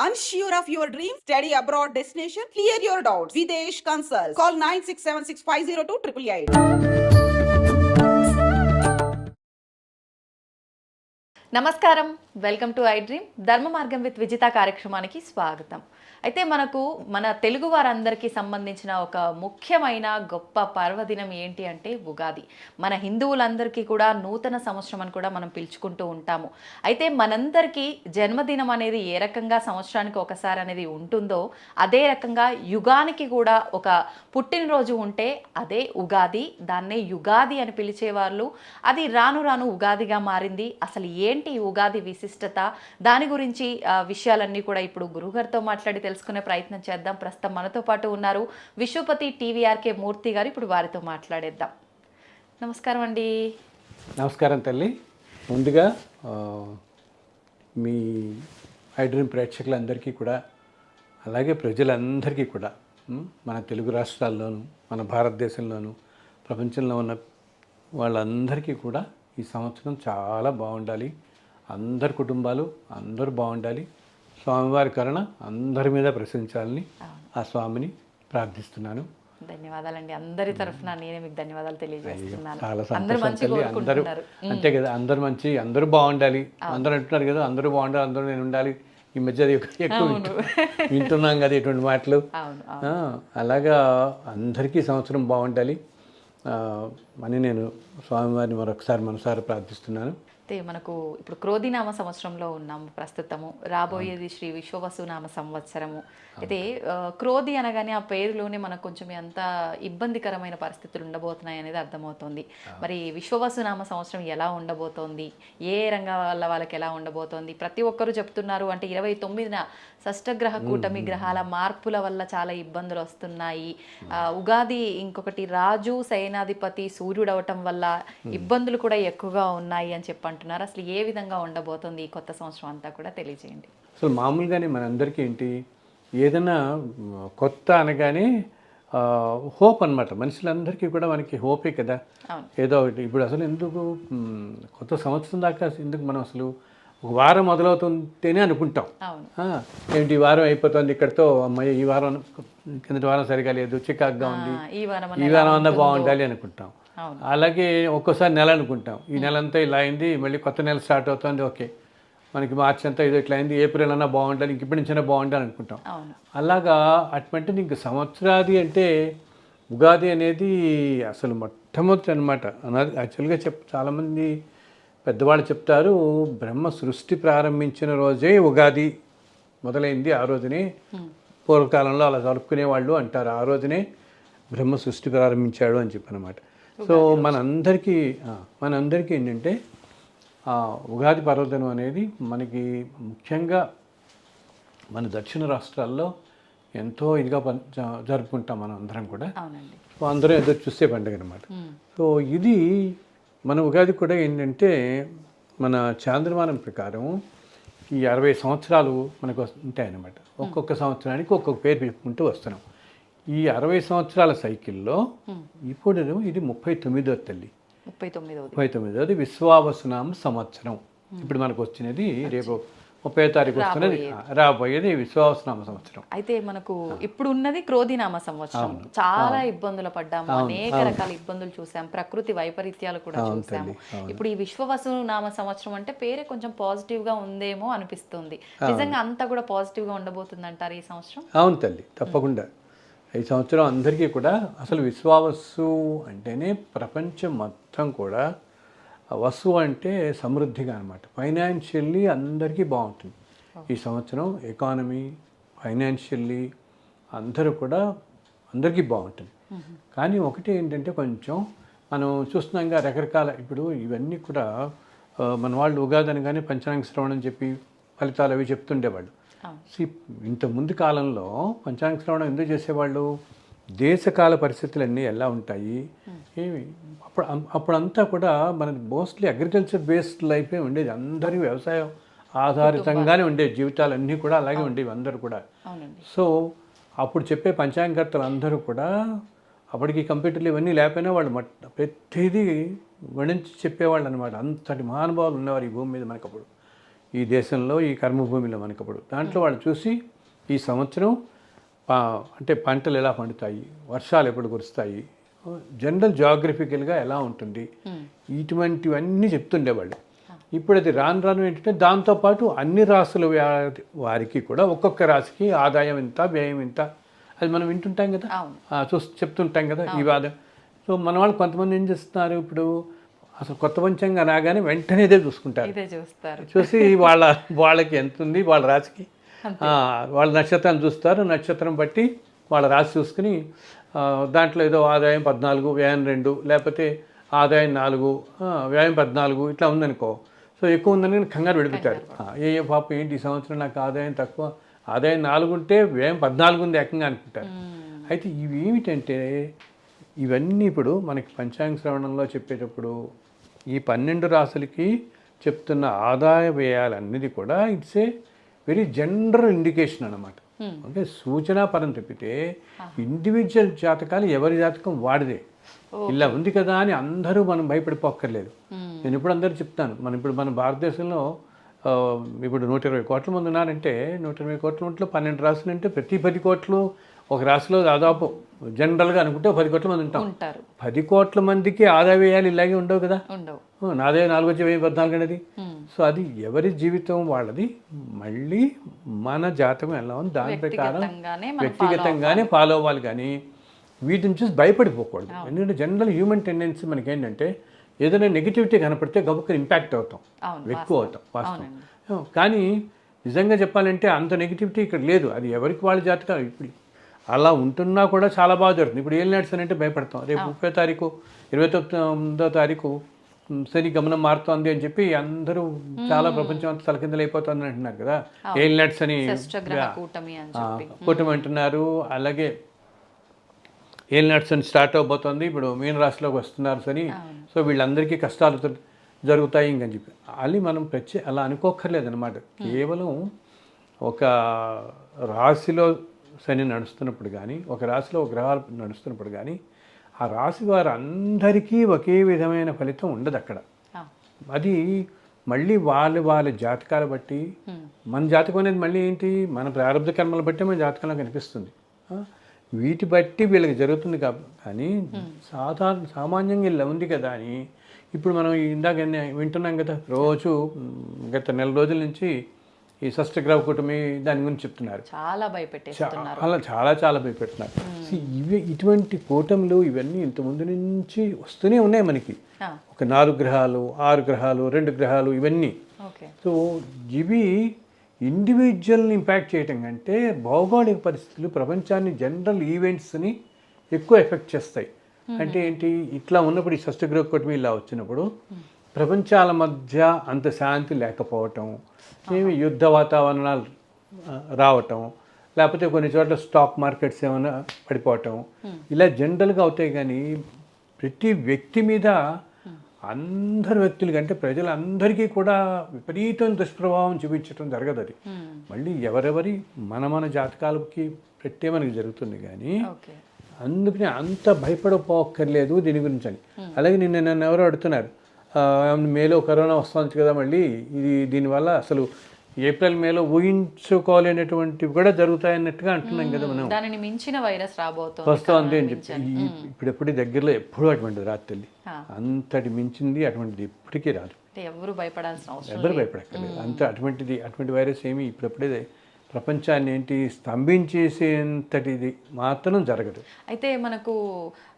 Unsure of your dream? Study abroad destination? Clear your doubts. Videsh Consult. Call 9676502888. నమస్కారం, welcome to I dream ధర్మ మార్గం with Vijitha కార్యక్రమానికి స్వాగతం. అయితే మనకు మన తెలుగు వారందరికీ సంబంధించిన ఒక ముఖ్యమైన గొప్ప పర్వదినం ఏంటి అంటే ఉగాది. మన హిందువులందరికీ కూడా నూతన సంవత్సరం అని కూడా మనం పిలుచుకుంటూ ఉంటాము. అయితే మనందరికీ జన్మదినం అనేది ఏ రకంగా సంవత్సరానికి ఒకసారి అనేది ఉంటుందో అదే రకంగా యుగానికి కూడా ఒక పుట్టినరోజు ఉంటే అదే ఉగాది. దాన్నే యుగాది అని పిలిచేవాళ్ళు. అది రాను రాను ఉగాదిగా మారింది. అసలు ఏంటి ఉగాది విశిష్టత, దాని గురించి విషయాలన్నీ కూడా ఇప్పుడు గురుగారితో మాట్లాడి తెలుసుకునే ప్రయత్నం చేద్దాం. ప్రస్తుతం మనతో పాటు ఉన్నారు విశ్వపతి టీవీఆర్కే మూర్తి గారు. ఇప్పుడు వారితో మాట్లాడేద్దాం. నమస్కారం అండి. నమస్కారం తల్లి. ముందుగా మీ ఐ డ్రీమ్ ప్రేక్షకులందరికీ కూడా, అలాగే ప్రజలందరికీ కూడా, మన తెలుగు రాష్ట్రాల్లోనూ మన భారతదేశంలోనూ ప్రపంచంలో ఉన్న వాళ్ళందరికీ కూడా ఈ సంవత్సరం చాలా బాగుండాలి. అందరి కుటుంబాలు అందరూ బాగుండాలి. స్వామివారి కరుణ అందరి మీద ప్రసరించాలని ఆ స్వామిని ప్రార్థిస్తున్నాను. ధన్యవాదాలండి. అందరి తరఫున నేనే మీకు ధన్యవాదాలు తెలియజేస్తున్నాను. చాలా సంతోషం తల్లి. అందరూ అంతే కదా, అందరూ మంచి, అందరూ బాగుండాలి. అందరూ అంటున్నారు కదా, అందరూ బాగుండాలి, అందరూ నేను ఉండాలి. ఈ మధ్య ఎక్కువ వింటున్నాం కదా ఇటువంటి మాటలు. అలాగా అందరికీ సంవత్సరం బాగుండాలి అని నేను స్వామివారిని మరొకసారి మనసారి ప్రార్థిస్తున్నాను. అయితే మనకు ఇప్పుడు క్రోధినామ సంవత్సరంలో ఉన్నాము ప్రస్తుతము. రాబోయేది శ్రీ విశ్వవసునామ సంవత్సరము. అయితే క్రోధి అనగానే ఆ పేరులోనే మనకు కొంచెం ఎంత ఇబ్బందికరమైన పరిస్థితులు ఉండబోతున్నాయి అనేది అర్థమవుతుంది. మరి విశ్వవసునామ సంవత్సరం ఎలా ఉండబోతోంది, ఏ రంగాల వాళ్ళకి ఎలా ఉండబోతోంది? ప్రతి ఒక్కరూ చెప్తున్నారు అంటే 29న షష్టగ్రహ కూటమి గ్రహాల మార్పుల వల్ల చాలా ఇబ్బందులు వస్తున్నాయి. ఉగాది ఇంకొకటి రాజు సేనాధిపతి సూర్యుడు అవటం వల్ల ఇబ్బందులు కూడా ఎక్కువగా ఉన్నాయి అని చెప్పంటున్నారు. అసలు ఏ విధంగా ఉండబోతుంది ఈ కొత్త సంవత్సరం అంతా కూడా తెలియజేయండి. అసలు మామూలుగానే మనందరికీ ఏంటి, ఏదైనా కొత్త అనగానే హోప్ అనమాట. మనుషులందరికీ కూడా మనకి హోపే కదా. ఏదో ఒకటి ఇప్పుడు అసలు ఎందుకు కొత్త సంవత్సరం దాకా ఎందుకు మనం అసలు ఒక వారం మొదలవుతుంటేనే అనుకుంటాం, ఏంటి ఈ వారం అయిపోతుంది ఇక్కడితో, అమ్మాయి ఈ వారం కిందటి వారం సరిగా లేదు, చికాగ్గా ఉంది, ఈ వారం అంతా బాగుండాలి అనుకుంటాం. అలాగే ఒక్కోసారి నెల అనుకుంటాం, ఈ నెల అంతా ఇలా అయింది, మళ్ళీ కొత్త నెల స్టార్ట్ అవుతుంది, ఓకే మనకి మార్చి అంతా ఇది ఇట్లా అయింది, ఏప్రిల్ అన్నా బాగుండాలి, ఇంక ఇప్పటి నుంచైనా బాగుండాలి అనుకుంటాం. అలాగా అటువంటి ఇంక సంవత్సరాది అంటే ఉగాది అనేది అసలు మొట్టమొదటి అనమాట. అన్నది యాక్చువల్గా చాలామంది పెద్దవాళ్ళు చెప్తారు, బ్రహ్మ సృష్టి ప్రారంభించిన రోజే ఉగాది మొదలైంది, ఆ రోజునే పూర్వకాలంలో అలా జరుపుకునేవాళ్ళు అంటారు, ఆ రోజునే బ్రహ్మ సృష్టి ప్రారంభించాడు అని చెప్పనమాట. సో మనందరికీ ఏంటంటే ఉగాది పర్వదినం అనేది మనకి ముఖ్యంగా మన దక్షిణ రాష్ట్రాల్లో ఎంతో ఇదిగా జరుపుకుంటాం మనం అందరం కూడా. సో అందరం ఏదో చూసే పండుగ అనమాట. సో ఇది మన ఉగాది కూడా ఏంటంటే మన చాంద్రమానం ప్రకారం ఈ 60 సంవత్సరాలు మనకు ఉంటాయన్నమాట. ఒక్కొక్క సంవత్సరానికి ఒక్కొక్క పేరు పెట్టుకుంటూ వస్తున్నాం. ఈ 60 సంవత్సరాల సైకిల్లో ఇప్పుడు ఇది 39వ తల్లి, 39వది విశ్వావసునామ సంవత్సరం. ఇప్పుడు మనకు వచ్చినది రేపు 30వ తారీఖు వస్తున్నది, రాబోయేది విశ్వావసునామ సంవత్సరం. అయితే మనకు ఇప్పుడు ఉన్నది క్రోధినామ సంవత్సరం. చాలా ఇబ్బందులు పడ్డాము, అనేక రకాల ఇబ్బందులు చూసాం, ప్రకృతి వైపరీత్యాలు కూడా చూసాము. ఇప్పుడు ఈ విశ్వవసునామ సంవత్సరం అంటే పేరే కొంచెం పాజిటివ్ గా ఉందేమో అనిపిస్తుంది. నిజంగా అంతా కూడా పాజిటివ్ గా ఉండబోతుంది అంటారు ఈ సంవత్సరం? అవును తల్లి, తప్పకుండా. ఈ సంవత్సరం అందరికీ కూడా అసలు విశ్వావసు అంటేనే ప్రపంచం మొత్తం కూడా, వసు అంటే సమృద్ధిగా అనమాట. ఫైనాన్షియల్లీ అందరికీ బాగుంటుంది ఈ సంవత్సరం. ఎకానమీ, ఫైనాన్షియల్లీ అందరూ కూడా అందరికీ బాగుంటుంది. కానీ ఒకటి ఏంటంటే కొంచెం మనం చూస్తున్నాంగా రకరకాల, ఇప్పుడు ఇవన్నీ కూడా మన వాళ్ళు ఉగాది అనగానే పంచాంగ శ్రవణం చెప్పి ఫలితాలు అవి చెప్తుండేవాళ్ళు. ఇంత ముందు కాలంలో పంచాంగ శ్రవణం ఎందుకు చేసేవాళ్ళు, దేశకాల పరిస్థితులన్నీ ఎలా ఉంటాయి, ఏమి అప్పుడంతా కూడా మనది మోస్ట్లీ అగ్రికల్చర్ బేస్డ్ లైఫే ఉండేది. అందరి వ్యవసాయం ఆధారితంగానే ఉండేవి, జీవితాలన్నీ కూడా అలాగే ఉండేవి అందరూ కూడా. సో అప్పుడు చెప్పే పంచాంగకర్తలు అందరూ కూడా అప్పటికి కంప్యూటర్లు ఇవన్నీ లేకపోయినా వాళ్ళు ప్రతిదీ గణించి చెప్పేవాళ్ళు అనమాట. అంతటి మహానుభావులు ఉన్నవారు ఈ భూమి మీద మనకు. అప్పుడు ఈ దేశంలో ఈ కర్మభూమిలో మనకప్పుడు దాంట్లో వాళ్ళు చూసి ఈ సంవత్సరం అంటే పంటలు ఎలా పండుతాయి, వర్షాలు ఎప్పుడు కురుస్తాయి, జనరల్ జాగ్రఫికల్గా ఎలా ఉంటుంది, ఇటువంటివన్నీ చెప్తుండేవాళ్ళు. ఇప్పుడు అది రాను రాను ఏంటంటే దాంతోపాటు అన్ని రాసుల వారికి కూడా ఒక్కొక్క రాశికి ఆదాయం ఇంత, వ్యయం ఇంత, అది మనం వింటుంటాం కదా, చెప్తుంటాం కదా ఈ వాదం. సో మన వాళ్ళు కొంతమంది ఏం చేస్తున్నారు, ఇప్పుడు అసలు కొత్త పంచాంగం రాగానే వెంటనే ఇదే చూసుకుంటారు. చూసి వాళ్ళకి ఎంత ఉంది, వాళ్ళ రాశికి వాళ్ళ నక్షత్రాన్ని చూస్తారు, నక్షత్రం బట్టి వాళ్ళ రాశి చూసుకుని దాంట్లో ఏదో ఆదాయం 14, వ్యయం 2, లేకపోతే ఆదాయం 4, వ్యయం 14 ఇట్లా ఉందనుకో. సో ఎక్కువ ఉందని కంగారు పెడుతుంటారు. పాపం ఏంటి ఈ సంవత్సరం నాకు ఆదాయం తక్కువ, ఆదాయం 4 ఉంటే వ్యయం 14 ఉంది ఏకంగా అనుకుంటారు. అయితే ఇవి ఏమిటంటే ఇవన్నీ ఇప్పుడు మనకి పంచాంగ శ్రవణంలో చెప్పేటప్పుడు ఈ 12 రాశులకి చెప్తున్న ఆదాయ వ్యయాలన్నది కూడా it's a very general indication అన్నమాట. అంటే సూచనా పరం తప్పితే ఇండివిజువల్ జాతకాలు ఎవరి జాతకం వాడిదే. ఇలా ఉంది కదా అని అందరూ మనం భయపడిపోక్కర్లేదు. నేను ఇప్పుడు అందరూ చెప్తాను, ఇప్పుడు మన భారతదేశంలో ఇప్పుడు 120 కోట్ల మంది ఉన్నారంటే 120 కోట్ల మందిలో 12 రాశులు అంటే ప్రతి 10 కోట్లు ఒక రాశిలో దాదాపు జనరల్గా అనుకుంటే 10 కోట్ల మంది ఉంటారు. 10 కోట్ల మందికి ఆదాయ వ్యయాలు ఇలాగే ఉండవు కదా. నాదే 4/14 అనేది. సో అది ఎవరి జీవితం వాళ్ళది. మళ్ళీ మన జాతకం ఎలా ఉంది దాని ప్రకారం వ్యక్తిగతంగానే ఫాలో అవ్వాలి, కానీ వీటిని చూసి భయపడిపోకూడదు. ఎందుకంటే జనరల్ హ్యూమన్ టెండెన్సీ మనకి ఏంటంటే ఏదైనా నెగిటివిటీ కనపడితే గబుక్కని ఇంపాక్ట్ అవుతాం, ఎక్కువ అవుతాం వాస్తవం. కానీ నిజంగా చెప్పాలంటే అంత నెగిటివిటీ ఇక్కడ లేదు. అది ఎవరికి వాళ్ళ జాతకాలు ఇప్పుడు అలా ఉంటున్నా కూడా చాలా బాగా జరుగుతుంది. ఇప్పుడు ఏం నడిచాను అంటే భయపడతాం, రేపు 30వ తారీఖు 29వ తారీఖు శని గమనం మారుతోంది అని చెప్పి అందరూ చాలా ప్రపంచం అంతా తలకిందలు అయిపోతుంది అంటున్నారు కదా. ఏం నట్స్ అని కూటమి అంటున్నారు. అలాగే ఏం నట్స్ అని స్టార్ట్ అవబోతోంది. ఇప్పుడు మీన రాశిలోకి వస్తున్నారు శని. సో వీళ్ళందరికీ కష్టాలు జరుగుతాయి ఇంకని చెప్పి మనం అలా అనుకోక్కర్లేదన్నమాట. కేవలం ఒక రాశిలో శని నడుస్తున్నప్పుడు కానీ, ఒక రాశిలో ఒక గ్రహాలు నడుస్తున్నప్పుడు కానీ ఆ రాశి వారు అందరికీ ఒకే విధమైన ఫలితం ఉండదు అక్కడ. అది మళ్ళీ వాళ్ళ జాతకాలు బట్టి, మన జాతకం అనేది మళ్ళీ ఏంటి, మన ప్రారంభ కర్మలు బట్టి మన జాతకంలో కనిపిస్తుంది. వీటి బట్టి వీళ్ళకి జరుగుతుంది కానీ సామాన్యంగా ఇలా ఉంది కదా అని ఇప్పుడు మనం ఇందాక వింటున్నాం కదా, రోజు గత 4 రోజుల నుంచి ఈ షష్టగ్రహ కూటమి దాని గురించి చెప్తున్నారు. చాలా భయపెట్టేస్తున్నారు, చాలా భయపెడుతున్నారు. ఇటువంటి కూటములు ఇవన్నీ ఇంతకుముందు నుంచి వస్తూనే ఉన్నాయి మనకి. ఒక 4 గ్రహాలు, 6 గ్రహాలు, 2 గ్రహాలు ఇవన్నీ. సో ఇవి ఇండివిజువల్ని ఇంపాక్ట్ చేయటం కంటే భౌగోళిక పరిస్థితులు ప్రపంచాన్ని జనరల్ ఈవెంట్స్ని ఎక్కువ ఎఫెక్ట్ చేస్తాయి. అంటే ఏంటి, ఇట్లా ఉన్నప్పుడు ఈ షష్టగ్రహ కూటమి ఇలా వచ్చినప్పుడు ప్రపంచాల మధ్య అంత శాంతి లేకపోవటం, ఏమి యుద్ధ వాతావరణాలు రావటం, లేకపోతే కొన్ని చోట్ల స్టాక్ మార్కెట్స్ ఏమైనా పడిపోవటం, ఇలా జనరల్గా అవుతాయి. కానీ ప్రతి వ్యక్తి మీద అందరు వ్యక్తులు కంటే ప్రజలందరికీ కూడా విపరీతం దుష్ప్రభావం చూపించడం జరగదు. అది మళ్ళీ ఎవరెవరి మన జాతకాలకి పెట్టే మనకి జరుగుతుంది. కానీ అందుకని అంత భయపడిపోక్కర్లేదు దీని గురించి అని. అలాగే నన్ను ఎవరో అడుగుతున్నారు, మేలో కరోనా వస్తుంది కదా మళ్ళీ, ఇది దీనివల్ల అసలు ఏప్రిల్ మేలో ఊహించుకోలేనటువంటివి కూడా జరుగుతాయన్నట్టుగా అంటున్నాం కదా మనం. దానిని మించిన వైరస్ వస్తుంది అని చెప్పి ఇప్పుడెప్పుడు దగ్గరలో ఎప్పుడూ అటువంటిది రాదు తల్లి. అంతటి మించింది అటువంటిది ఎప్పటికీ రాదు. ఎవరు భయపడాల్సిన అవసరం, ఎవరు భయపడక్కర్లేదు. అటువంటి వైరస్ ఏమి ఇప్పుడప్పుడే ప్రపంచాన్ని స్తంభించేసేంతటిది మాత్రం జరగదు. అయితే మనకు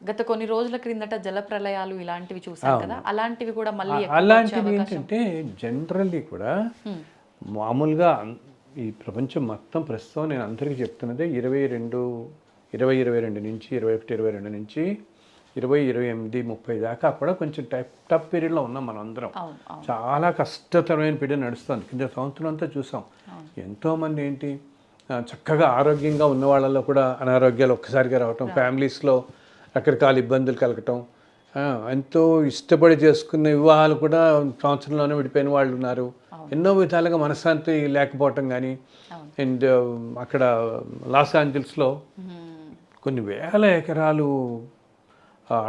గత కొన్ని రోజుల క్రిందట జల ప్రళయాలు ఇలాంటివి చూసాం కదా, అలాంటివి కూడా మళ్ళీ అలాంటివి ఏంటంటే జనరల్లీ కూడా మామూలుగా ఈ ప్రపంచం మొత్తం ప్రస్తుతం నేను అందరికీ చెప్తున్నదే 2022 నుంచి 21-22 నుంచి 2028-30 దాకా కూడా కొంచెం టఫ్ పీరియడ్లో ఉన్నాం మనం అందరం. చాలా కష్టతరమైన పీరియడ్ నడుస్తుంది. కింద సంవత్సరం అంతా చూసాం. ఎంతోమంది చక్కగా ఆరోగ్యంగా ఉన్న వాళ్ళలో కూడా అనారోగ్యాలు ఒక్కసారిగా రావటం, ఫ్యామిలీస్లో రకరకాల ఇబ్బందులు కలగటం, ఎంతో ఇష్టపడి చేసుకున్న వివాహాలు కూడా సంవత్సరంలోనే విడిపోయిన వాళ్ళు ఉన్నారు. ఎన్నో విధాలుగా మనశ్శాంతి లేకపోవటం కానీ. అండ్ అక్కడ లాస్ ఏంజల్స్లో కొన్ని వేల ఎకరాలు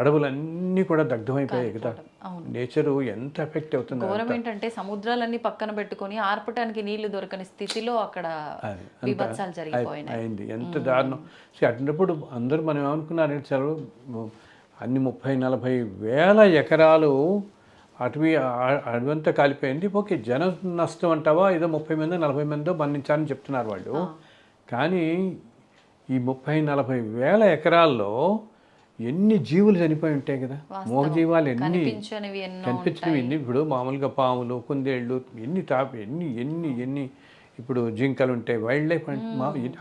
అడవులన్నీ కూడా దగ్ధమైపోయాయి కదా. అవును. నేచరు ఎంత ఎఫెక్ట్ అవుతుంది. ఘోరం ఏంటంటే సముద్రాలన్నీ పక్కన పెట్టుకొని ఆర్పటానికి నీళ్లు దొరకని స్థితిలో అక్కడ విభత్సాలు జరిగిపోయినాయి. అయింది. ఎంత దారుణం. అటున్నప్పుడు అందరూ మనం ఏమనుకున్నారంటే చదువు అన్ని 30-40 వేల ఎకరాలు అడవంతా కాలిపోయింది. ఓకే, జన నష్టం అంటావా, ఏదో 30 మంది 40 మందో మరణించారని చెప్తున్నారు వాళ్ళు. కానీ ఈ 30-40 వేల ఎకరాల్లో ఎన్ని జీవులు చనిపోయి ఉంటాయి కదా. మూగజీవాలు ఎన్ని కనిపించినవి ఎన్ని. ఇప్పుడు మామూలుగా పాములు, కుందేళ్ళు ఎన్ని ఇప్పుడు జింకలు ఉంటాయి, వైల్డ్ లైఫ్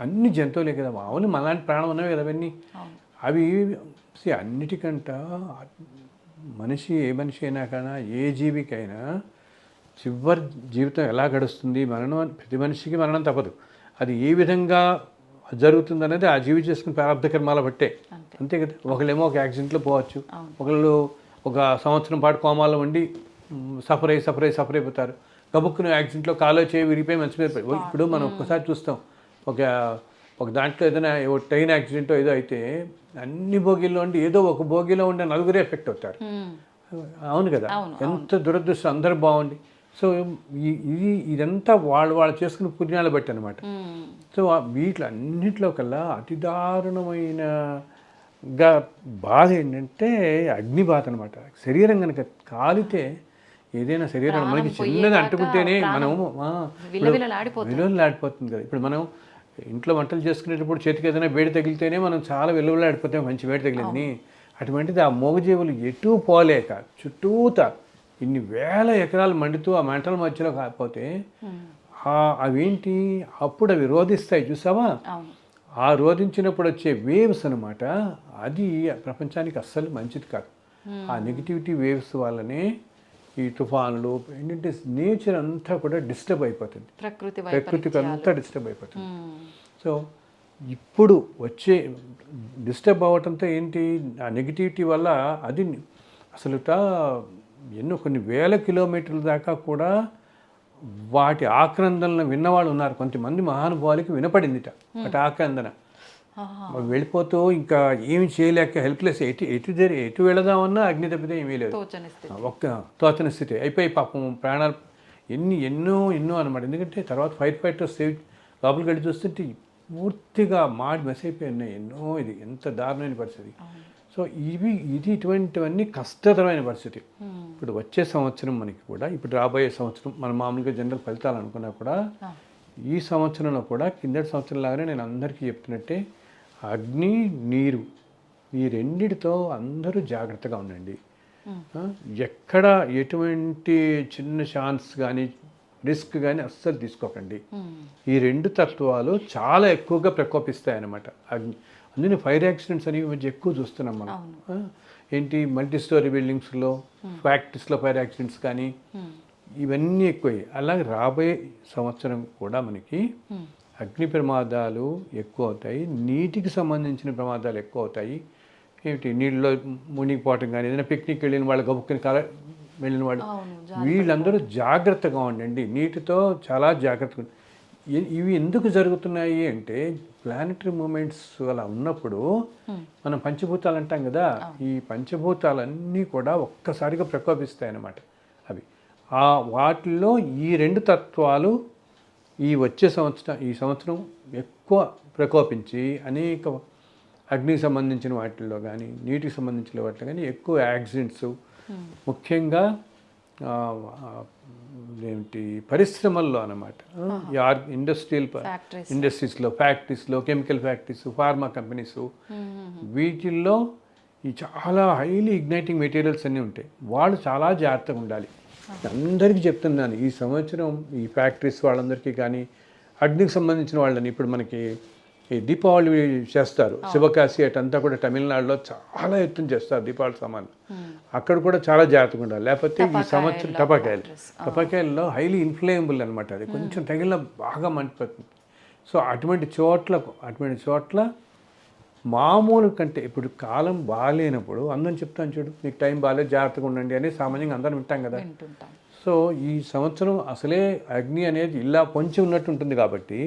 అన్ని జంతువులే కదా. మామూలు మనలాంటి ప్రాణం ఉన్నవి కదా అవన్నీ. అవి అన్నిటికంట మనిషి, ఏ మనిషి అయినా కానీ ఏ జీవికైనా చివరి జీవితం ఎలా గడుస్తుంది, మరణం ప్రతి మనిషికి మరణం తప్పదు. అది ఏ విధంగా జరుగుతుంది అనేది ఆ జీవి చేసుకుని ప్రారంభ కర్మాల బట్టే, అంతే కదా. ఒకళ్ళేమో ఒక యాక్సిడెంట్లో పోవచ్చు, ఒకళ్ళు ఒక సంవత్సరం పాటు కోమాలో ఉండి సఫర్ అయిపోతారు. గబుక్కున యాక్సిడెంట్లో కాలో చేయి విరిగిపోయి మంచి మీద. ఇప్పుడు మనం ఒక్కసారి చూస్తాం, ఒక దాంట్లో ఏదైనా ట్రైన్ యాక్సిడెంట్ ఏదో అయితే అన్ని బోగీల్లో ఉండి ఏదో ఒక బోగీలో ఉండే నలుగురే ఎఫెక్ట్ అవుతారు. అవును కదా, ఎంత దురదృష్టం. అందరూ బాగుండి. సో ఇదంతా వాళ్ళు చేసుకున్న పుణ్యాలు బట్టి అనమాట. సో వీటిలన్నింటిలో కల్లా అతి దారుణమైనగా బాధ ఏంటంటే అగ్ని బాధ అనమాట. శరీరం కనుక కాలితే ఏదైనా శరీరం మనకి చిన్నది అంటుకుంటేనే మనము విలువలాడిపోతుంది కదా. ఇప్పుడు మనం ఇంట్లో వంటలు చేసుకునేటప్పుడు చేతికి ఏదైనా వేడి తగిలితేనే మనం చాలా విలువలాడిపోతాం, మంచి వేడి తగిలింది. అటువంటిది ఆ మూగజీవులు ఎటూ పోలేక చుట్టూత ఇన్ని వేల ఎకరాలు మండుతూ ఆ మంటల మధ్యలో కాకపోతే అవేంటి అప్పుడు అవి రోధిస్తాయి చూసావా. ఆ రోధించినప్పుడు వచ్చే వేవ్స్ అనమాట, అది ప్రపంచానికి అస్సలు మంచిది కాదు. ఆ నెగిటివిటీ వేవ్స్ వల్లనే ఈ తుఫానులు ఏంటంటే నేచర్ అంతా కూడా డిస్టర్బ్ అయిపోతుంది, ప్రకృతికి అంతా డిస్టర్బ్ అయిపోతుంది. సో ఇప్పుడు వచ్చే డిస్టర్బ్ అవ్వటంతో ఏంటి, ఆ నెగిటివిటీ వల్ల అది అసలు కొన్ని వేల కిలోమీటర్ల దాకా కూడా వాటి ఆక్రందనలు విన్నవాళ్ళు ఉన్నారు. కొంతమంది మహానుభావులకి వినపడిందిట వాటి ఆక్రందన. వెళ్ళిపోతూ ఇంకా ఏమి చేయలేక హెల్ప్లెస్, ఎటు వెళదామన్నా అగ్ని తప్పితే ఏమీ లేదు, ఒక్క తోచని స్థితి అయిపోయి పాపం ప్రాణాలు ఎన్నో అనమాట. ఎందుకంటే తర్వాత ఫైర్ ఫైటర్స్ లోపలికి వెళ్ళి చూస్తుంటే పూర్తిగా మెస్ అయిపోయి ఉన్నాయి ఎన్నో. ఇది ఎంత దారుణమైన పరిస్థితి. సో ఇటువంటివన్నీ కష్టతరమైన పరిస్థితి. ఇప్పుడు వచ్చే సంవత్సరం మనకి కూడా, ఇప్పుడు రాబోయే సంవత్సరం మనం మామూలుగా జనరల్ ఫలితాలు అనుకున్నా కూడా ఈ సంవత్సరంలో కూడా కిందటి సంవత్సరం లాగానే నేను అందరికీ చెప్తున్నట్టే అగ్ని, నీరు ఈ రెండిటితో అందరూ జాగ్రత్తగా ఉండండి. ఎక్కడ ఎటువంటి చిన్న ఛాన్స్ కానీ రిస్క్ కానీ అస్సలు తీసుకోకండి. ఈ రెండు తత్వాలు చాలా ఎక్కువగా ప్రకోపిస్తాయన్నమాట. అందుకని ఫైర్ యాక్సిడెంట్స్ అనేవి మధ్య ఎక్కువ చూస్తున్నాం మనం. ఏంటి మల్టీ స్టోరీ బిల్డింగ్స్లో, ఫ్యాక్టరీస్లో ఫైర్ యాక్సిడెంట్స్ కానీ ఇవన్నీ ఎక్కువయ్యాయి. అలాగే రాబోయే సంవత్సరం కూడా మనకి అగ్ని ప్రమాదాలు ఎక్కువ అవుతాయి, నీటికి సంబంధించిన ప్రమాదాలు ఎక్కువ అవుతాయి. ఏమిటి నీళ్ళలో మునిగిపోవటం కానీ, ఏదైనా పిక్నిక్ వెళ్ళిన వాళ్ళు, గబుక్కుని వెళ్ళిన వాళ్ళు, వీళ్ళందరూ జాగ్రత్తగా ఉండండి. నీటితో చాలా జాగ్రత్తగా. ఇవి ఎందుకు జరుగుతున్నాయి అంటే ప్లానెటరీ మూమెంట్స్ అలా ఉన్నప్పుడు మనం పంచభూతాలు అంటాం కదా, ఈ పంచభూతాలన్నీ కూడా ఒక్కసారిగా ప్రకోపిస్తాయి అన్నమాట. అవి వాటిల్లో ఈ రెండు తత్వాలు వచ్చే సంవత్సరం ఎక్కువ ప్రకోపించి అనేక అగ్నికి సంబంధించిన వాటిల్లో కానీ నీటికి సంబంధించిన వాటిలో కానీ ఎక్కువ యాక్సిడెంట్స్, ముఖ్యంగా పరిశ్రమల్లో అన్నమాట. ఇండస్ట్రీస్లో, ఫ్యాక్టరీస్లో, కెమికల్ ఫ్యాక్టరీస్, ఫార్మా కంపెనీస్, వీటిల్లో ఈ చాలా హైలీ ఇగ్నైటింగ్ మెటీరియల్స్ అన్నీ ఉంటాయి. వాళ్ళు చాలా జాగ్రత్తగా ఉండాలి. అందరికీ చెప్తున్నాను, ఈ సంవత్సరం ఈ ఫ్యాక్టరీస్ వాళ్ళందరికీ కానీ అగ్నికి సంబంధించిన వాళ్ళని, ఇప్పుడు మనకి ఈ దీపావళి చేస్తారు, శివకాశి అటంతా కూడా తమిళనాడులో చాలా ఎత్తున చేస్తారు దీపావళి సామాన్లు. అక్కడ కూడా చాలా జాగ్రత్తగా ఉండాలి. లేకపోతే ఈ సంవత్సరం టపాకాయల్లో హైలీ ఇన్ఫ్లేమబుల్ అనమాట. అది కొంచెం తగిలిన బాగా మండిపోతుంది. సో అటువంటి చోట్ల మామూలు కంటే ఇప్పుడు కాలం బాగాలేనప్పుడు అందరం చెప్తాను, చూడు మీకు టైం బాగాలేదు జాగ్రత్తగా ఉండండి అని సామాన్యంగా అందరం వింటాం కదా. సో ఈ సంవత్సరం అసలే అగ్ని అనేది ఇలా పొంచి ఉన్నట్టు ఉంటుంది కాబట్టి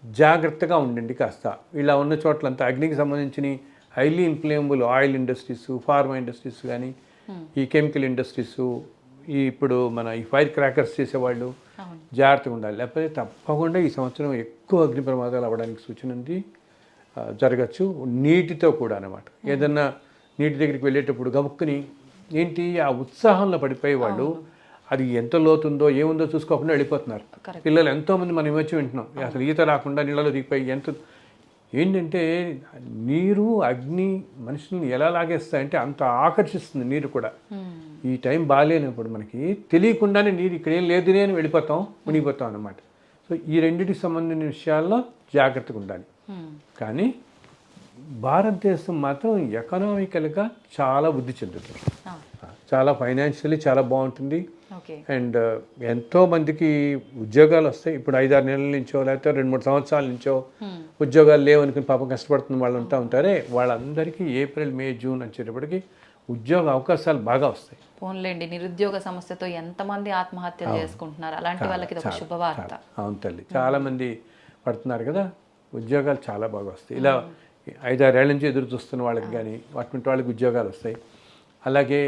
జాగ్రత్తగా ఉండండి కాస్త. ఇలా ఉన్న చోట్లంతా అగ్నికి సంబంధించిన highly inflammable oil industries, pharma industries కానీ, ఈ కెమికల్ ఇండస్ట్రీస్, ఈ ఇప్పుడు మన ఈ ఫైర్ క్రాకర్స్ చేసేవాళ్ళు జాగ్రత్తగా ఉండాలి. లేకపోతే తప్పకుండా ఈ సంవత్సరం ఎక్కువ అగ్ని ప్రమాదాలు అవ్వడానికి సూచన ఉంది. జరగచ్చు నీటితో కూడా అనమాట. ఏదన్నా నీటి దగ్గరికి వెళ్ళేటప్పుడు గబుక్కుని ఏంటి ఆ ఉత్సాహంలో పడిపోయి వాళ్ళు అది ఎంత లోతుందో ఏముందో చూసుకోకుండా వెళ్ళిపోతున్నారు. పిల్లలు ఎంతోమంది మనం వచ్చి వింటున్నాం అసలు ఈత రాకుండా నీళ్ళలో దిగిపోయి ఎంత ఏంటంటే నీరు అగ్ని మనుషుల్ని ఎలా లాగేస్తాయంటే అంత ఆకర్షిస్తుంది నీరు కూడా. ఈ టైం బాగాలేనప్పుడు మనకి తెలియకుండానే నీరు ఇక్కడ ఏం లేదునే అని వెళ్ళిపోతాం, మునిగిపోతాం అన్నమాట. సో ఈ రెండింటికి సంబంధించిన విషయాల్లో జాగ్రత్తగా ఉండాలి. కానీ భారతదేశం మాత్రం ఎకనామికల్గా చాలా వృద్ధి చెందుతుంది, చాలా ఫైనాన్షియల్లీ చాలా బాగుంటుంది. అండ్ ఎంతోమందికి ఉద్యోగాలు వస్తాయి. ఇప్పుడు 5-6 నెలల నుంచో లేకపోతే 2-3 సంవత్సరాల నుంచో ఉద్యోగాలు లేవనుకుని పాపం కష్టపడుతున్న వాళ్ళు ఉంటారే, వాళ్ళందరికీ ఏప్రిల్, మే, జూన్ వచ్చేటప్పటికి ఉద్యోగ అవకాశాలు బాగా వస్తాయి. పోన్లేండి, నిరుద్యోగ సమస్యతో ఎంతమంది ఆత్మహత్యలు చేసుకుంటున్నారు, అలాంటి వాళ్ళకి ఇది ఒక శుభవార్త. అవును తల్లి, చాలామంది పడుతున్నారు కదా, ఉద్యోగాలు చాలా బాగా వస్తాయి. ఇలా 5-6 ఏళ్ళ నుంచి ఎదురు చూస్తున్న వాళ్ళకి కానీ అటువంటి వాళ్ళకి ఉద్యోగాలు వస్తాయి. అలాగే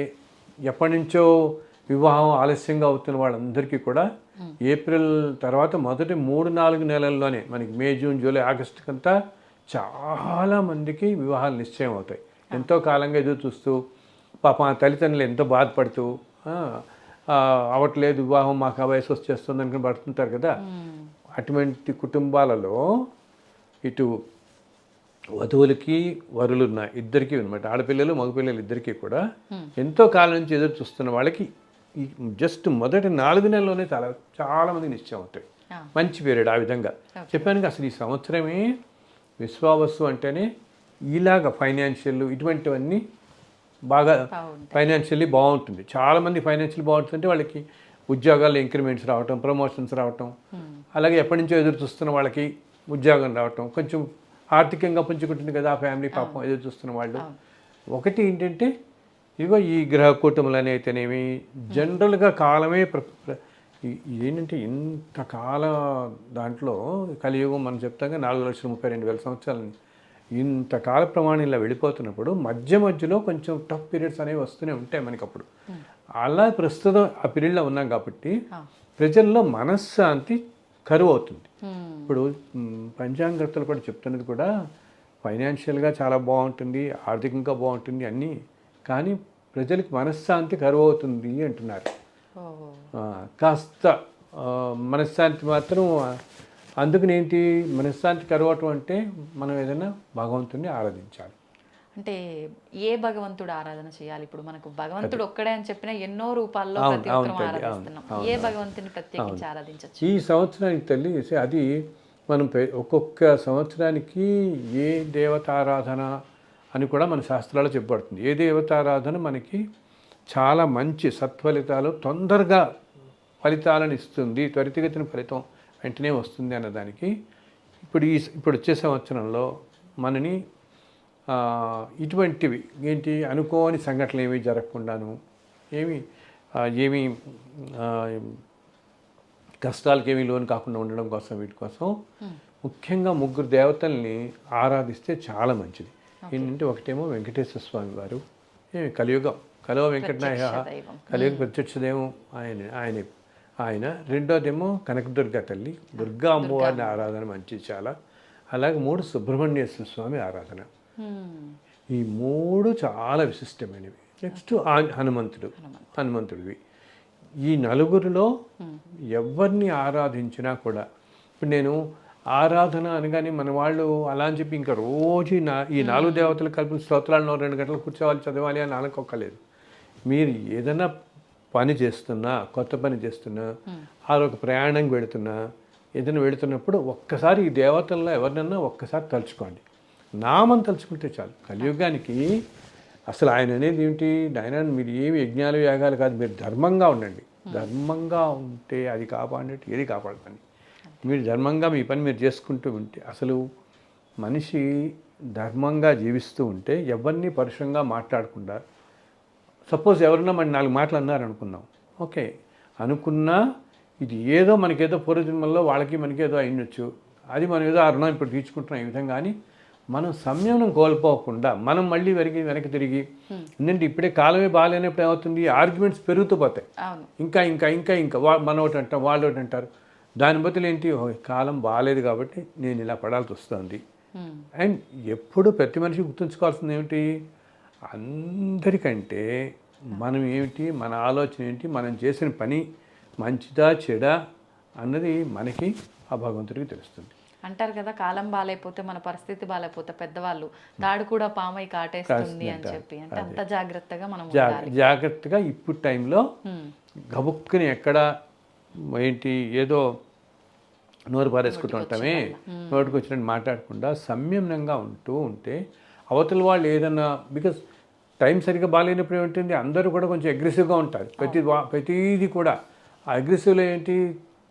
ఎప్పటి నుంచో వివాహం ఆలస్యంగా అవుతున్న వాళ్ళందరికీ కూడా ఏప్రిల్ తర్వాత మొదటి 3-4 నెలల్లోనే మనకి మే, జూన్, జూలై, ఆగస్టు కంతా చాలామందికి వివాహాలు నిశ్చయం అవుతాయి. ఎంతో కాలంగా ఎదురు చూస్తూ పాపం ఆ తల్లిదండ్రులు ఎంతో బాధపడుతూ అవ్వట్లేదు వివాహం, మాకు ఆ వయసు వచ్చేస్తుంది అనుకుని పడుతుంటారు కదా. అటువంటి కుటుంబాలలో ఇటు వధువులకి వరులున్న ఇద్దరికీ అనమాట, ఆడపిల్లలు మగపిల్లలు ఇద్దరికీ కూడా ఎంతో కాలం నుంచి ఎదురు చూస్తున్న వాళ్ళకి ఈ జస్ట్ మొదటి 4 నెలల్లోనే చాలామంది నిశ్చయం అవుతాయి. మంచి పీరియడ్. ఆ విధంగా చెప్పాను. అసలు ఈ సంవత్సరమే విశ్వావసు అంటేనే ఇలాగ ఫైనాన్షియల్ ఇటువంటివన్నీ బాగా ఫైనాన్షియల్లీ బాగుంటుంది. చాలామంది ఫైనాన్షియల్ బాగుంటుందంటే వాళ్ళకి ఉద్యోగాల్లో ఇంక్రిమెంట్స్ రావటం, ప్రమోషన్స్ రావటం, అలాగే ఎప్పటి నుంచో ఎదురు చూస్తున్న వాళ్ళకి ఉద్యోగం రావటం, కొంచెం ఆర్థికంగా పుంజుకుంటుంది కదా ఆ ఫ్యామిలీ పాపం ఎదురు చూస్తున్న వాళ్ళు. ఒకటి ఏంటంటే ఇదిగో ఈ గ్రహ కూటములు అయితేనేమి జనరల్గా కాలమే ఏంటంటే ఇంతకాల దాంట్లో కలియుగం మనం చెప్తాగా 4,32,000 సంవత్సరాలని ఇంతకాల ప్రమాణం ఇలా వెళ్ళిపోతున్నప్పుడు మధ్య మధ్యలో కొంచెం టఫ్ పీరియడ్స్ అనేవి వస్తూనే ఉంటాయి మనకి. అప్పుడు అలా ప్రస్తుతం ఆ పీరియడ్లో ఉన్నాం కాబట్టి ప్రజల్లో మనశ్శాంతి కరువు అవుతుంది. ఇప్పుడు పంచాంగతలు కూడా చెప్తున్నది కూడా ఫైనాన్షియల్గా చాలా బాగుంటుంది, ఆర్థికంగా బాగుంటుంది అన్నీ, కానీ ప్రజలకు మనశ్శాంతి కరువు అవుతుంది అంటున్నారు. కాస్త మనశ్శాంతి మాత్రం అందుకనేంటి మనశ్శాంతి కరువటం అంటే మనం ఏదైనా భగవంతుడిని ఆరాధించాలి. అంటే ఏ భగవంతుడు ఆరాధన చేయాలి? ఇప్పుడు మనకు భగవంతుడు ఒక్కడే అని చెప్పిన ఎన్నో రూపాల్లో ప్రతి ఒక్కరం ఆరాధిస్తున్నాం. ఏ భగవంతుని ప్రత్యేకించి ఆరాధించవచ్చు ఈ సంవత్సరానికి తల్లి? అది మనం ఒక్కొక్క సంవత్సరానికి ఏ దేవతారాధన అని కూడా మన శాస్త్రాల్లో చెప్పబడుతుంది. ఏ దేవతారాధన మనకి చాలా మంచి సత్ఫలితాలు, తొందరగా ఫలితాలను ఇస్తుంది, త్వరితగతిన ఫలితం వెంటనే వస్తుంది అన్నదానికి ఇప్పుడు వచ్చే సంవత్సరంలో మనని ఇటువంటివి ఏంటి అనుకోని సంఘటనలు ఏమీ జరగకుండాను, ఏమీ కష్టాలకి ఏమీ లోను కాకుండా ఉండడం కోసం వీటి కోసం ముఖ్యంగా 3 దేవతల్ని ఆరాధిస్తే చాలా మంచిది. ఏంటంటే ఒకటేమో వెంకటేశ్వర స్వామి వారు, కలియుగ వెంకటనాయ కలియుగ ప్రత్యక్ష దైవం ఆయన. రెండోదేమో కనకదుర్గ తల్లి, దుర్గా అమ్మవారిని ఆరాధన మంచిది చాలా. అలాగే 3 సుబ్రహ్మణ్యేశ్వర స్వామి ఆరాధన. ఈ 3 చాలా విశిష్టమైనవి. నెక్స్ట్ హనుమంతుడివి. ఈ 4లో ఎవరిని ఆరాధించినా కూడా, ఇప్పుడు నేను ఆరాధన అనగానే మన వాళ్ళు అలా అని చెప్పి ఇంకా రోజు ఈ 4 దేవతలు కలిపి స్తోత్రాలను 2 గంటలు కూర్చోవాలి చదవాలి అని అనుకోకలేదు. మీరు ఏదైనా పని చేస్తున్నా, కొత్త పని చేస్తున్నా, ఒక ప్రయాణం పెడుతున్నా, ఏదైనా వెళుతున్నప్పుడు ఒక్కసారి ఈ దేవతల్లో ఎవరినన్నా ఒక్కసారి తలుచుకోండి. నామం తలుచుకుంటే చాలు. కలియుగానికి అసలు ఆయన అనేది ఏమిటి? ఆయన మీరు ఏమి యజ్ఞాలు యాగాలు కాదు, మీరు ధర్మంగా ఉండండి. ధర్మంగా ఉంటే అది కాపాడినట్టు ఏది కాపాడుతుంది. మీరు ధర్మంగా మీ పని మీరు చేసుకుంటూ ఉంటే, అసలు మనిషి ధర్మంగా జీవిస్తూ ఉంటే ఎవరిని పరుషంగా మాట్లాడకుండా, సపోజ్ ఎవరన్నా మన 4 మాటలు అన్నారు అనుకుందాం, ఓకే అనుకున్నా ఇది ఏదో మనకేదో పూర్వజన్మల్లో వాళ్ళకి మనకేదో అయ్యొచ్చు, అది మనం ఏదో ఆ రుణం ఇప్పుడు తీర్చుకుంటున్నాం ఈ విధంగా అని మనం సంయమనం కోల్పోకుండా మనం మళ్ళీ వెనక్కి తిరిగి ఎందుకంటే ఇప్పుడే కాలమే బాగాలేనప్పుడు ఏమవుతుంది, ఆర్గ్యుమెంట్స్ పెరుగుతూ పోతాయి. అవును. ఇంకా ఇంకా ఇంకా ఇంకా మన ఒకటి అంటారు, వాళ్ళు ఒకటి అంటారు. దాని బదులు ఏంటి, కాలం బాగాలేదు కాబట్టి నేను ఇలా పడాల్సి వస్తుంది. అండ్ ఎప్పుడు ప్రతి మనిషి గుర్తుంచుకోవాల్సింది ఏమిటి, అందరికంటే మనం ఏమిటి, మన ఆలోచన ఏంటి, మనం చేసిన పని మంచిదా చెడా అన్నది మనకి ఆ భగవంతుడికి తెలుస్తుంది. అంటారు కదా, కాలం బాగాలేకపోతే మన పరిస్థితి బాగాలేకపోతే పెద్దవాళ్ళు తాడు కూడా పామై కాటేస్తుంది అని చెప్పి, అంటే అంత జాగ్రత్తగా మనం జాగ్రత్తగా ఇప్పుడు టైంలో గబుక్కుని ఎక్కడ ఏంటి ఏదో నోరు పారేసుకుంటూ ఉంటామే, నోటికి వచ్చినట్టు మాట్లాడకుండా సంయమనంగా ఉంటే అవతల వాళ్ళు ఏదన్నా, బికాస్ టైం సరిగ్గా బాగాలేనప్పుడు ఏమిటంది, అందరూ కూడా కొంచెం అగ్రెసివ్గా ఉంటారు. ప్రతిదీ కూడా ఆ అగ్రెసివ్లో ఏంటి,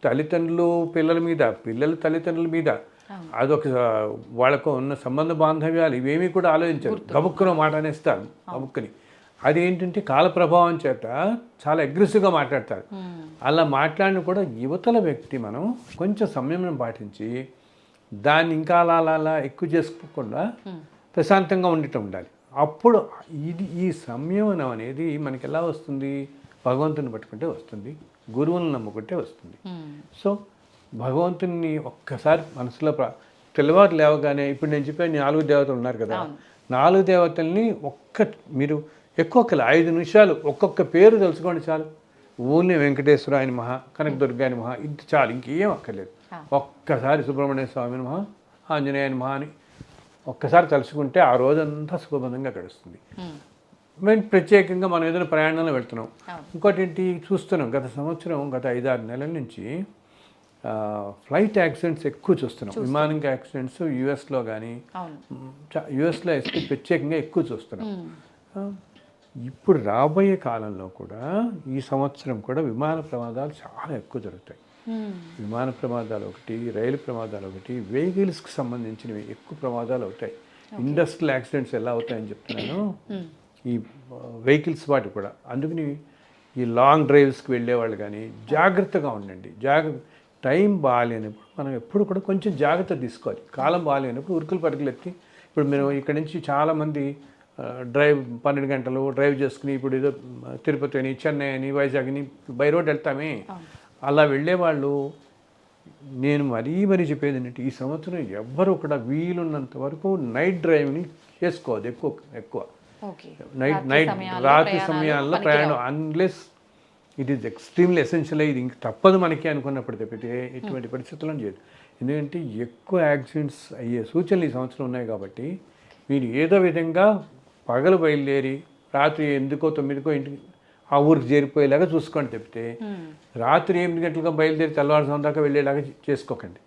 తల్లిదండ్రులు పిల్లల మీద, పిల్లలు తల్లిదండ్రుల మీద, అదొక వాళ్ళకు ఉన్న సంబంధ బాంధవ్యాలు ఇవేమీ కూడా ఆలోచించారు, గబుక్కున మాట అనేస్తారు గబుక్కుని. అది ఏంటంటే కాల ప్రభావం చేత చాలా అగ్రెసివ్గా మాట్లాడతారు. అలా మాట్లాడిన కూడా యువతల వ్యక్తి మనం కొంచెం సంయమనం పాటించి దాన్ని ఇంకా అలా ఎక్కువ చేసుకోకుండా ప్రశాంతంగా ఉండటం ఉండాలి. అప్పుడు ఈ సంయమనం అనేది మనకి ఎలా వస్తుంది, భగవంతుని పట్టుకుంటే వస్తుంది, గురువులను నమ్ముకుంటే వస్తుంది. సో భగవంతుని ఒక్కసారి మనసులో తెల్లవారు లేవగానే, ఇప్పుడు నేను చెప్పాను 4 దేవతలు ఉన్నారు కదా, 4 దేవతల్ని మీరు ఎక్కువ 5 నిమిషాలు ఒక్కొక్క పేరు తెలుసుకోండి చాలు. ఊళ్ళో వెంకటేశ్వర ఆయన మహా, కనకదుర్గ ఆయన మహా, ఇది చాలు, ఇంకేం అక్కర్లేదు. ఒక్కసారి సుబ్రహ్మణ్య స్వామి మహా, ఆంజనేయ మహా అని ఒక్కసారి తలుచుకుంటే ఆ రోజంతా సుఖబంధంగా గడుస్తుంది. మేము ప్రత్యేకంగా మనం ఏదైనా ప్రయాణంలో వెళ్తున్నాం. ఇంకోటి ఏంటి చూస్తున్నాం, గత 5-6 నెలల నుంచి ఫ్లైట్ యాక్సిడెంట్స్ ఎక్కువ చూస్తున్నాం. విమానం యాక్సిడెంట్స్ యుఎస్లో కానీ, యుఎస్లో ప్రత్యేకంగా ఎక్కువ చూస్తున్నాం. ఇప్పుడు రాబోయే కాలంలో కూడా ఈ సంవత్సరం కూడా విమాన ప్రమాదాలు చాలా ఎక్కువ జరుగుతాయి. విమాన ప్రమాదాలు ఒకటి, రైలు ప్రమాదాలు ఒకటి, వెహికల్స్కి సంబంధించినవి ఎక్కువ ప్రమాదాలు అవుతాయి. ఇండస్ట్రియల్ యాక్సిడెంట్స్ ఎలా అవుతాయని చెప్తున్నాను, ఈ వెహికల్స్ వాటి కూడా. అందుకని ఈ లాంగ్ డ్రైవ్స్కి వెళ్ళేవాళ్ళు కానీ జాగ్రత్తగా ఉండండి. టైం బాగాలేనప్పుడు మనం ఎప్పుడు కూడా కొంచెం జాగ్రత్త తీసుకోవాలి. కాలం బాగాలేనప్పుడు ఉరుకులు పరుగులు ఎత్తి, ఇప్పుడు మేము ఇక్కడ నుంచి చాలామంది 12 గంటలు డ్రైవ్ చేసుకుని ఇప్పుడు ఏదో తిరుపతి అని, చెన్నై అని, వైజాగ్ అని బై రోడ్ వెళ్తామే, అలా వెళ్ళేవాళ్ళు. నేను మరీ చెప్పేది ఏంటంటే, ఈ సంవత్సరం ఎవ్వరూ కూడా వీలున్నంత వరకు నైట్ డ్రైవ్ని చేసుకోవద్దు. ఎక్కువ రాత్రి సమయాల్లో ప్రయాణం, unless it is extremely essential. ఇది ఇంక తప్పదు మనకి అనుకున్నప్పుడు తప్పితే ఎటువంటి పరిస్థితుల్లో చేయదు. ఎందుకంటే ఎక్కువ యాక్సిడెంట్స్ అయ్యే సూచనలు ఈ సంవత్సరం ఉన్నాయి కాబట్టి మీరు ఏదో విధంగా పగలు బయలుదేరి రాత్రి 8కో 9కో ఇంటికి ఆ ఊరికి చేరిపోయేలాగా చూసుకోండి తప్పితే రాత్రి 8 గంటలుగా బయలుదేరి తెల్లవారుజాము దాకా వెళ్ళేలాగా చేసుకోకండి.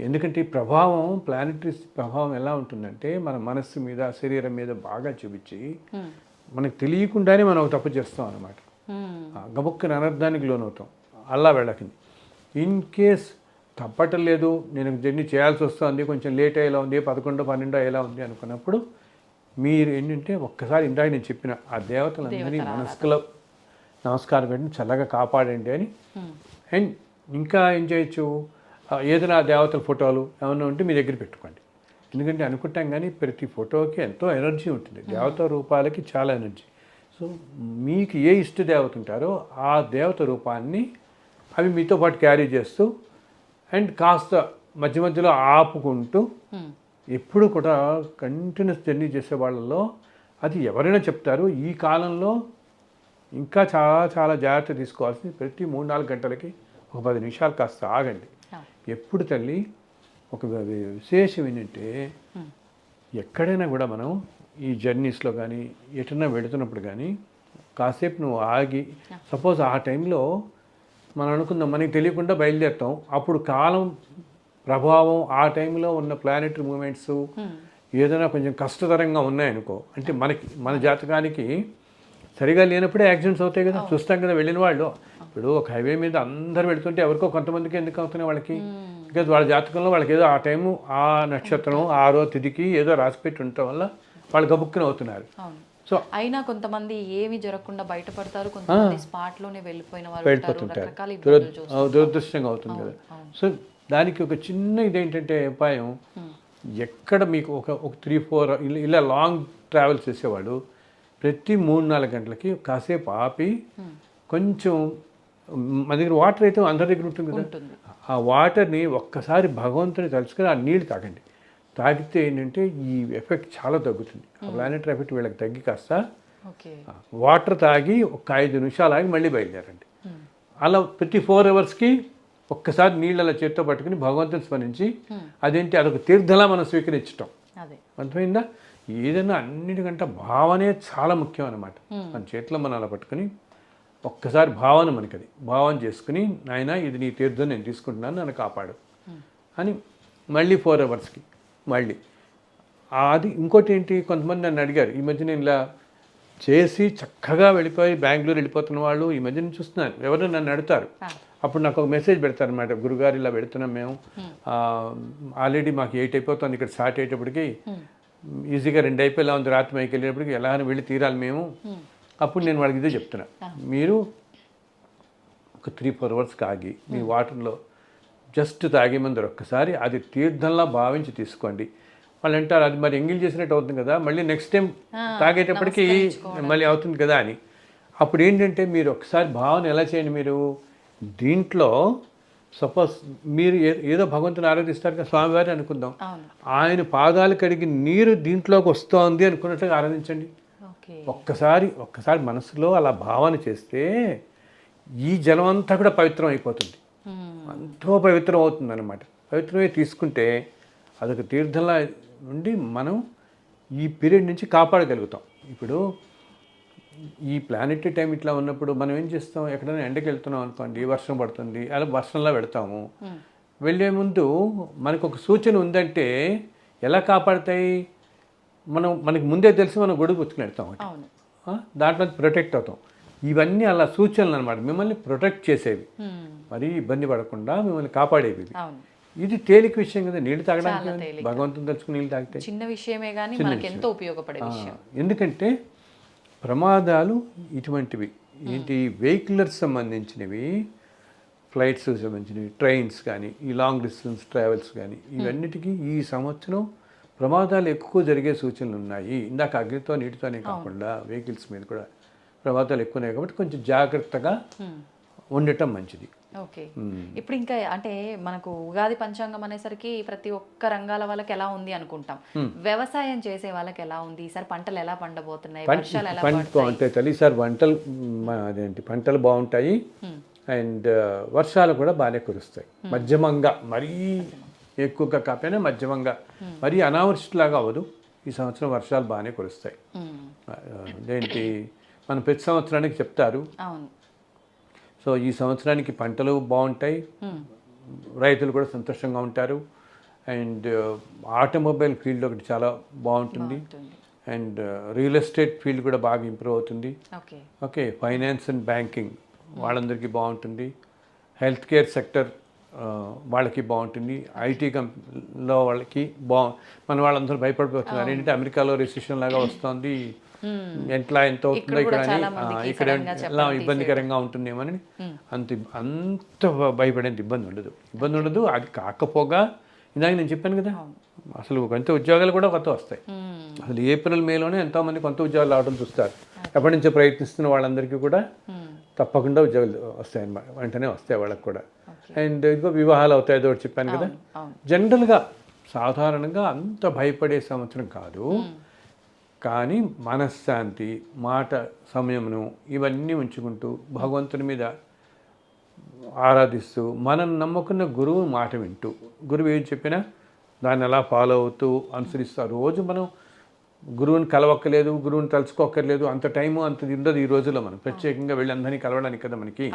ఎందుకంటే ఈ ప్రభావం, ప్లానెటరీ ప్రభావం ఎలా ఉంటుందంటే మన మనస్సు మీద, శరీరం మీద బాగా చూపించి మనకు తెలియకుండానే మనం ఒక తప్పు చేస్తాం అన్నమాట. గబుక్కుని అనర్థానికి లోనవుతాం. అలా వెళ్ళకండి. ఇన్ కేస్ తప్పటం లేదు, నేను జర్నీ చేయాల్సి వస్తుంది, కొంచెం లేట్ అయ్యేలా ఉంది, 11, 12 అయ్యేలా ఉంది అనుకున్నప్పుడు మీరు ఏంటంటే ఒక్కసారి ఇందాక నేను చెప్పిన ఆ దేవతలందరినీ మనసులో నమస్కారం పెట్టి చల్లగా కాపాడండి అని. అండ్ ఇంకా ఏం చేయొచ్చు, ఏదైనా దేవతల ఫోటోలు ఏమైనా ఉంటే మీ దగ్గర పెట్టుకోండి. ఎందుకంటే అనుకుంటాం కానీ ప్రతి ఫోటోకి ఎంతో ఎనర్జీ ఉంటుంది, దేవత రూపాలకి చాలా ఎనర్జీ. సో మీకు ఏ ఇష్ట దేవత ఉంటారో ఆ దేవత రూపాన్ని అవి మీతో పాటు క్యారీ చేస్తూ అండ్ కాస్త మధ్య మధ్యలో ఆపుకుంటూ ఎప్పుడు కూడా కంటిన్యూస్ జర్నీ చేసే వాళ్ళలో అది ఎవరైనా చెప్తారు. ఈ కాలంలో ఇంకా చాలా జాగ్రత్త తీసుకోవాల్సింది, ప్రతి 3-4 గంటలకి ఒక 10 నిమిషాలు కాస్త ఆగండి. ఎప్పుడు తల్లి ఒక విశేషం ఏంటంటే, ఎక్కడైనా కూడా మనం ఈ జర్నీస్లో కానీ ఎటన్నా వెళుతున్నప్పుడు కానీ కాసేపు నువ్వు ఆగి, సపోజ్ ఆ టైంలో మనం అనుకుందాం మనకి తెలియకుండా బయలుదేరుతాం, అప్పుడు కాలం ప్రభావం ఆ టైంలో ఉన్న ప్లానెటరీ మూమెంట్స్ ఏదైనా కొంచెం కష్టతరంగా ఉన్నాయనుకో, అంటే మన జాతకానికి సరిగా లేనప్పుడే యాక్సిడెంట్స్ అవుతాయి కదా, చూస్తాం కదా వెళ్ళిన వాళ్ళు. ఇప్పుడు ఒక హైవే మీద అందరు వెళుతుంటే ఎవరికో కొంతమందికి ఎందుకు అవుతున్నాయి వాళ్ళకి, బికాజ్ వాళ్ళ జాతకంలో వాళ్ళకి ఏదో ఆ టైము, ఆ నక్షత్రం, ఆరో తిథికి ఏదో రాసిపెట్టి ఉండటం వల్ల వాళ్ళు గబుక్కున అవుతున్నారు. సో అయినా కొంతమంది ఏమి జరగకుండా బయటపడతారు, కొంతమంది స్పాట్ లోనే వెళ్ళిపోతుంటారు, దురదృష్టంగా అవుతుంది కదా. సో దానికి ఒక చిన్న ఇదేంటంటే ఉపాయం, ఎక్కడ మీకు ఒక 3-4 ఇలా లాంగ్ ట్రావెల్ చేసేవాడు ప్రతి 3-4 గంటలకి కాసేపు ఆపి కొంచెం మన దగ్గర వాటర్ అయితే అందరి దగ్గర ఉంటుంది కదా, ఆ వాటర్ని ఒక్కసారి భగవంతుని తలుచుకొని ఆ నీళ్ళు తాగండి. తాగితే ఏంటంటే ఈ ఎఫెక్ట్ చాలా తగ్గుతుంది. ఆ ప్లానెటరీ ఎఫెక్ట్ వీళ్ళకి తగ్గి కాస్త వాటర్ తాగి ఒక 5 నిమిషాలు ఆగి మళ్ళీ బయలుదేరండి. అలా ప్రతి 4 అవర్స్కి ఒక్కసారి నీళ్ళు అలా చేత్తో పట్టుకుని భగవంతుని స్మరించి అదేంటి అదొక తీర్థలా మనం స్వీకరించటం. అర్థమైందా? ఏదైనా అన్నిటికంటే భావనే చాలా ముఖ్యం అన్నమాట. మన చేతిలో మనం అలా పట్టుకుని ఒక్కసారి భావన మనకి అది భావన చేసుకుని నాయన ఇది నీ తీర్థం నేను తీసుకుంటున్నాను నన్ను కాపాడు అని మళ్ళీ 4 అవర్స్కి మళ్ళీ అది. ఇంకోటి ఏంటి, కొంతమంది నన్ను అడిగారు ఈ మధ్య నేను ఇలా చేసి చక్కగా వెళ్ళిపోయి బెంగళూరు వెళ్ళిపోతున్న వాళ్ళు ఈ మధ్య నేను చూస్తున్నాను. ఎవరు నన్ను అడుగుతారు, అప్పుడు నాకు ఒక మెసేజ్ పెడతారు అనమాట, గురుగారు ఇలా పెడుతున్నాం మేము, ఆల్రెడీ మాకు 8 అయిపోతుంది ఇక్కడ స్టార్ట్ అయ్యేటప్పటికి, ఈజీగా 2 అయిపోయేలా ఉంది, రాత్రి మైకి వెళ్ళేటప్పటికి ఎలా అని వెళ్ళి తీరాలి మేము. అప్పుడు నేను వాళ్ళకి ఇదే చెప్తున్నా, మీరు ఒక 3-4 అవర్స్కి ఆగి మీ వాటర్లో జస్ట్ తాగే ముందర ఒక్కసారి అది తీర్థంలా భావించి తీసుకోండి. వాళ్ళు అంటారు అది మరి ఎంగిల్ చేసినట్టు అవుతుంది కదా, మళ్ళీ నెక్స్ట్ టైం తాగేటప్పటికి మళ్ళీ అవుతుంది కదా అని. అప్పుడు ఏంటంటే మీరు ఒకసారి భావన ఎలా చేయండి, మీరు దీంట్లో సపోజ్ మీరు ఏదో భగవంతుని ఆరాధిస్తారు కదా, స్వామివారి అనుకుందాం, ఆయన కడిగి నీరు దీంట్లోకి వస్తోంది అనుకున్నట్టుగా ఆరాధించండి. ఒక్కసారి మనసులో అలా భావన చేస్తే ఈ జలం అంతా కూడా పవిత్రం అయిపోతుంది, ఎంతో పవిత్రం అవుతుంది అన్నమాట. పవిత్రమే తీసుకుంటే అదొక తీర్థంలా నుండి మనం ఈ పీరియడ్ నుంచి కాపాడగలుగుతాం. ఇప్పుడు ఈ ప్లానెటరీ టైం ఇట్లా ఉన్నప్పుడు మనం ఏం చేస్తాం, ఎక్కడైనా ఎండకి వెళ్తున్నాం అనుకోండి, వర్షం పడుతుంది, అలా వర్షంలో వెళ్తాము. వెళ్ళే ముందు మనకు ఒక సూచన ఉందంటే ఎలా కాపాడుతాయి, మనకి ముందే తెలిసి మనం గొడుగు పుచ్చుకుని వెళ్తాం, దాంట్లో ప్రొటెక్ట్ అవుతాం. ఇవన్నీ అలా సూచనలు అనమాట, మిమ్మల్ని ప్రొటెక్ట్ చేసేవి, మరీ ఇబ్బంది పడకుండా మిమ్మల్ని కాపాడేవి. ఇది తేలిక విషయం కదా, నీళ్ళు తాగడానికి భగవంతుని తలుచుకుని నీళ్ళు తాగితే చిన్న విషయమే కానీ మనకి ఎంతో ఉపయోగపడే విషయం. ఎందుకంటే ప్రమాదాలు ఇటువంటివి ఏంటి, వెహికలర్స్ సంబంధించినవి, ఫ్లైట్స్ సంబంధించినవి, ట్రైన్స్ కానీ, ఈ లాంగ్ డిస్టెన్స్ ట్రావెల్స్ కానీ, ఇవన్నిటికీ ఈ సంవత్సరం ప్రమాదాలు ఎక్కువ జరిగే సూచనలు ఉన్నాయి. ఇందాక అగ్నితో నీటితోనే కాకుండా వెహికల్స్ మీద కూడా ప్రమాదాలు ఎక్కువ ఉన్నాయి కాబట్టి కొంచెం జాగ్రత్తగా ఉండటం మంచిది. ఓకే, ఇప్పుడు ఇంకా అంటే మనకు ఉగాది పంచాంగం అనేసరికి ప్రతి ఒక్క రంగాల వాళ్ళకి ఎలా ఉంది అనుకుంటాం, వ్యవసాయం చేసే వాళ్ళకి ఎలా ఉంది, ఈసారి పంటలు ఎలా పండబోతున్నాయి, వర్షాలు ఎలా బాగుంటాయి తల్లి, ఈసారి అదేంటి పంటలు బాగుంటాయి అండ్ వర్షాలు కూడా బాగానే కురుస్తాయి. మధ్యమంగా, మరీ ఎక్కువగా కాకపోయినా మధ్యమంగా, మరీ అనావృష్టిలాగా అవ్వదు. ఈ సంవత్సరం వర్షాలు బాగానే కురుస్తాయి. అదేంటి మనం ప్రతి సంవత్సరానికి చెప్తారు. సో ఈ సంవత్సరానికి పంటలు బాగుంటాయి, రైతులు కూడా సంతోషంగా ఉంటారు. అండ్ ఆటోమొబైల్ ఫీల్డ్ ఒకటి చాలా బాగుంటుంది. అండ్ రియల్ ఎస్టేట్ ఫీల్డ్ కూడా బాగా ఇంప్రూవ్ అవుతుంది. ఓకే, ఫైనాన్స్ అండ్ బ్యాంకింగ్ వాళ్ళందరికీ బాగుంటుంది. హెల్త్ కేర్ సెక్టర్ వాళ్ళకి బాగుంటుంది. ఐటీ కంపెనీలో వాళ్ళకి మన వాళ్ళందరూ భయపడిపోతున్నారు ఏంటంటే అమెరికాలో రిసెషన్ లాగా వస్తుంది, ఎంత అవుతుందో ఇక్కడ ఎలా ఇబ్బందికరంగా ఉంటుందేమని అంత భయపడేంత ఇబ్బంది ఉండదు. అది కాకపోగా ఇందాక నేను చెప్పాను కదా, అసలు కొంత ఉద్యోగాలు కూడా కొత్త వస్తాయి. అసలు ఏప్రిల్ మేలోనే ఎంతోమంది కొంత ఉద్యోగాలు రావడం చూస్తారు. ఎప్పటి నుంచో ప్రయత్నిస్తున్న వాళ్ళందరికీ కూడా తప్పకుండా ఉద్యోగాలు వస్తాయి అన్నమాట, వెంటనే వస్తాయి వాళ్ళకి కూడా. అండ్ ఇంకో వివాహాలు అవుతాయి, అదొకటి చెప్పాను కదా. జనరల్గా సాధారణంగా అంత భయపడే సంవత్సరం కాదు, కానీ మనశ్శాంతి, మాట సమయమును ఇవన్నీ ఉంచుకుంటూ భగవంతుని మీద ఆరాధిస్తూ మనం నమ్ముకున్న గురువు మాట వింటూ, గురువు ఏం చెప్పినా దాన్ని ఎలా ఫాలో అవుతూ అనుసరిస్తూ, రోజు మనం గురువుని కలవక్కర్లేదు, గురువుని తలుచుకోక్కర్లేదు, అంత టైము అంత ఉండదు ఈ రోజుల్లో. మనం ప్రత్యేకంగా వెళ్ళి అందరినీ కలవడానికి కదా మనకి.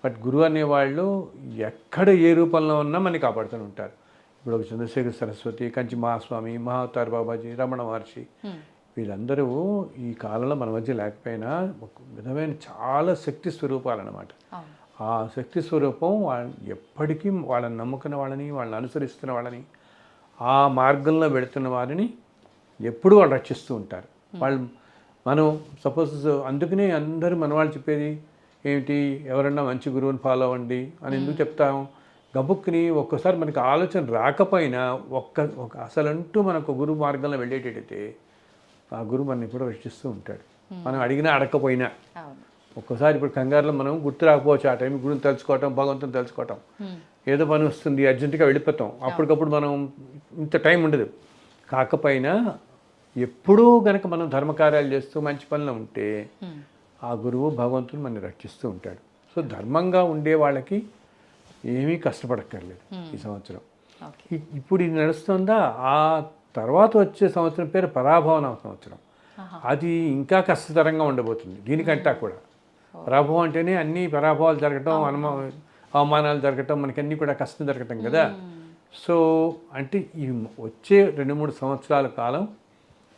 బట్ గురువు అనేవాళ్ళు ఎక్కడ ఏ రూపంలో ఉన్నా మనని కాపాడుతూ ఉంటారు. ఇప్పుడు ఒక చంద్రశేఖర సరస్వతి, కంచి మహాస్వామి, మహావతార్ బాబాజీ, రమణ మహర్షి, వీళ్ళందరూ ఈ కాలంలో మన మధ్య లేకపోయినా ఒక విధమైన చాలా శక్తి స్వరూపాలు అన్నమాట. ఆ శక్తి స్వరూపం ఎప్పటికీ వాళ్ళని నమ్ముకున్న వాళ్ళని, వాళ్ళని అనుసరిస్తున్న వాళ్ళని, ఆ మార్గంలో వెళుతున్న వారిని ఎప్పుడూ వాళ్ళు రక్షిస్తూ ఉంటారు. మనం సపోజ్ అందుకనే అందరూ మన వాళ్ళు చెప్పేది ఏమిటి, ఎవరన్నా మంచి గురువుని ఫాలో అవ్వండి అని ఎందుకు చెప్తాం? గబుక్కుని ఒక్కసారి మనకి ఆలోచన రాకపోయినా ఒక అసలంటూ మనకు గురువు మార్గంలో వెళ్ళేటట్టయితే ఆ గురువు మనని కూడా రక్షిస్తూ ఉంటాడు. మనం అడిగినా అడగకపోయినా. అవును. ఒక్కసారి ఇప్పుడు కంగారులో మనం గుర్తు రాకపోవచ్చు, ఆ టైం గురువుని తెలుసుకోవటం, భగవంతుని తెలుసుకోవటం, ఏదో పని వస్తుంది అర్జెంటుగా వెళ్ళిపోతాం, అప్పటికప్పుడు మనం ఇంత టైం ఉండదు. కాకపోయినా ఎప్పుడూ గనక మనం ధర్మకార్యాలు చేస్తూ మంచి పనులు ఉంటే ఆ గురువు భగవంతుడు మనని రక్షిస్తూ ఉంటాడు. సో ధర్మంగా ఉండే వాళ్ళకి ఏమీ కష్టపడక్కర్లేదు ఈ సంవత్సరం. ఇప్పుడు ఇది నడుస్తుందా, ఆ తర్వాత వచ్చే సంవత్సరం పేరు పరాభవన సంవత్సరం. అది ఇంకా కష్టతరంగా ఉండబోతుంది దీనికంటా కూడా. పరాభవం అంటేనే అన్ని పరాభవాలు జరగటం, అవమానాలు జరగటం, మనకి అన్నీ కూడా కష్టం జరగటం కదా. సో అంటే ఈ వచ్చే 2-3 సంవత్సరాల కాలం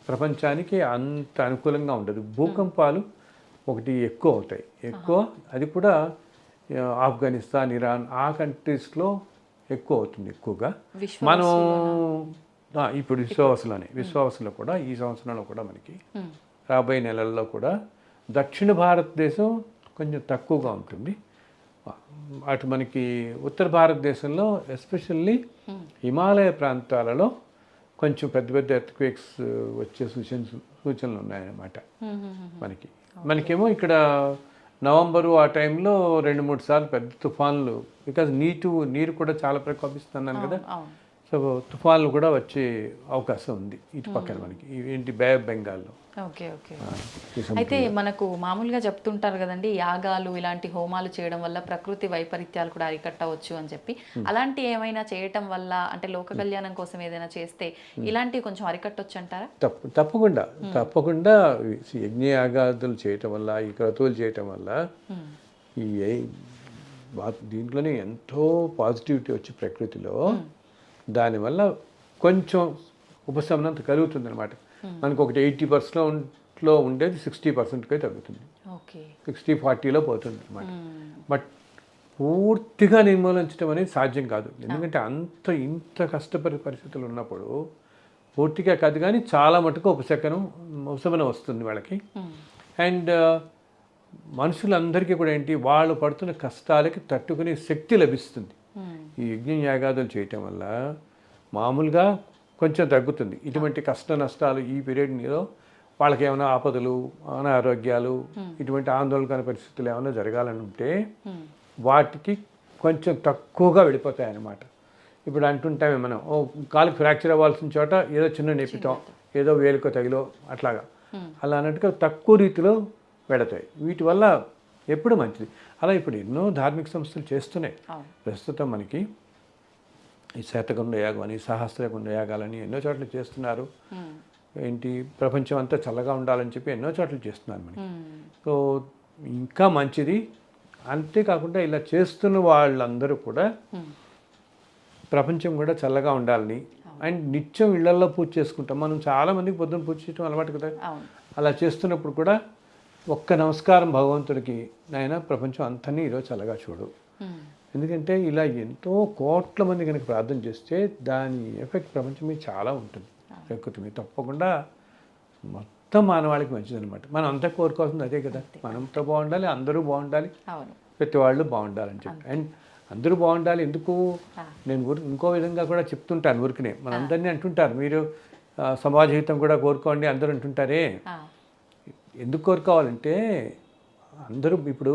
ప్రపంచానికి అంత అనుకూలంగా ఉండదు. భూకంపాలు ఒకటి ఎక్కువ అవుతాయి, అది కూడా ఆఫ్ఘనిస్తాన్, ఇరాన్ ఆ కంట్రీస్లో ఎక్కువ అవుతుంది ఎక్కువగా. మనం ఇప్పుడు విశ్వాసంలో కూడా ఈ సంవత్సరంలో కూడా మనకి రాబోయే నెలల్లో కూడా దక్షిణ భారతదేశం కొంచెం తక్కువగా ఉంటుంది. అటు మనకి ఉత్తర భారతదేశంలో ఎస్పెషల్లీ హిమాలయ ప్రాంతాలలో కొంచెం పెద్ద పెద్ద ఎర్త్క్వేక్స్ వచ్చే సూచనలు ఉన్నాయన్నమాట. మనకేమో ఇక్కడ నవంబరు ఆ టైంలో 2-3 సార్లు పెద్ద తుఫాన్లు, బికాజ్ నీరు కూడా చాలా ప్రకోపిస్తున్నాను కదా. సో తుఫాన్లు కూడా వచ్చే అవకాశం ఉంది ఇటు పక్కన మనకి ఏంటి బే ఆఫ్ బెంగాల్లో. ఓకే. అయితే మనకు మామూలుగా చెప్తుంటారు కదండి, యాగాలు ఇలాంటి హోమాలు చేయడం వల్ల ప్రకృతి వైపరీత్యాలు కూడా అరికట్టవచ్చు అని చెప్పి. అలాంటి ఏమైనా చేయటం వల్ల అంటే లోక కళ్యాణం కోసం ఏదైనా చేస్తే ఇలాంటివి కొంచెం అరికట్టవచ్చు అంటారా? తప్పకుండా యజ్ఞయాగాదులు చేయటం వల్ల, ఈ క్రతువులు చేయటం వల్ల ఈ దీంట్లోనే ఎంతో పాజిటివిటీ వచ్చి ప్రకృతిలో దానివల్ల కొంచెం ఉపశమనం కలుగుతుంది అనమాట. మనకు ఒకటి 80%లో ఉండేది 60%కే తగ్గుతుంది, 60-40లో పోతుంది అనమాట. బట్ పూర్తిగా నిర్మూలించడం అనేది సాధ్యం కాదు, ఎందుకంటే ఇంత కష్టపడే పరిస్థితులు ఉన్నప్పుడు పూర్తిగా కాదు కానీ చాలా మటుకు ఉపశమనం వస్తుంది వాళ్ళకి. అండ్ మనుషులందరికీ కూడా ఏంటి, వాళ్ళు పడుతున్న కష్టాలకి తట్టుకునే శక్తి లభిస్తుంది ఈ యజ్ఞ యాగాదులు చేయటం వల్ల. మామూలుగా కొంచెం తగ్గుతుంది ఇటువంటి కష్ట నష్టాలు. ఈ పీరియడ్లో వాళ్ళకి ఏమైనా ఆపదలు, అనారోగ్యాలు, ఇటువంటి ఆందోళనకర పరిస్థితులు ఏమైనా జరగాలని ఉంటే వాటికి కొంచెం తక్కువగా వెళ్ళిపోతాయి అన్నమాట. ఇప్పుడు అంటుంటామే మనం, కాలుకి ఫ్రాక్చర్ అవ్వాల్సిన చోట ఏదో చిన్న నొప్పితో, ఏదో వేలుకో తగిలో అట్లాగా, అలా అన్నట్టుగా తక్కువ రీతిలో వెళతాయి. వీటి వల్ల ఎప్పుడు మంచిది. అలా ఇప్పుడు ఎన్నో ధార్మిక సంస్థలు చేస్తున్నాయి. ప్రస్తుతం మనకి ఈ శతగుండ యాగం అని, సహస్రగుండ యాగాలని ఎన్నో చోట్ల చేస్తున్నారు. ఏంటి ప్రపంచం అంతా చల్లగా ఉండాలని చెప్పి ఎన్నో చోట్ల చేస్తున్నారు మనకి. సో ఇంకా మంచిది. అంతేకాకుండా ఇలా చేస్తున్న వాళ్ళందరూ కూడా ప్రపంచం కూడా చల్లగా ఉండాలని, అండ్ నిత్యం ఇళ్లల్లో పూజ చేసుకుంటాం మనం. చాలామందికి పొద్దున్న పూజ చేయడం అలవాటు కదా. అలా చేస్తున్నప్పుడు కూడా ఒక్క నమస్కారం భగవంతుడికి, నాయన ప్రపంచం అంతని ఈరోజు చల్లగా చూడు. ఎందుకంటే ఇలా ఎంతో కోట్ల మంది కనుక ప్రార్థన చేస్తే దాని ఎఫెక్ట్ ప్రపంచం మీద చాలా ఉంటుంది, ప్రకృతి మీద. తప్పకుండా మొత్తం మానవాళికి మంచిదన్నమాట. మనం అంతా కోరుకోవాల్సింది అదే కదా, మనంతో బాగుండాలి, అందరూ బాగుండాలి, ప్రతి వాళ్ళు బాగుండాలని చెప్పి. అండ్ అందరూ బాగుండాలి ఎందుకు, నేను ఇంకో విధంగా కూడా చెప్తుంటాను ఊరికినే. మనందరినీ అంటుంటారు, మీరు సమాజహితం కూడా కోరుకోండి అందరూ అంటుంటారే. ఎందుకు కోరుకోవాలంటే అందరూ ఇప్పుడు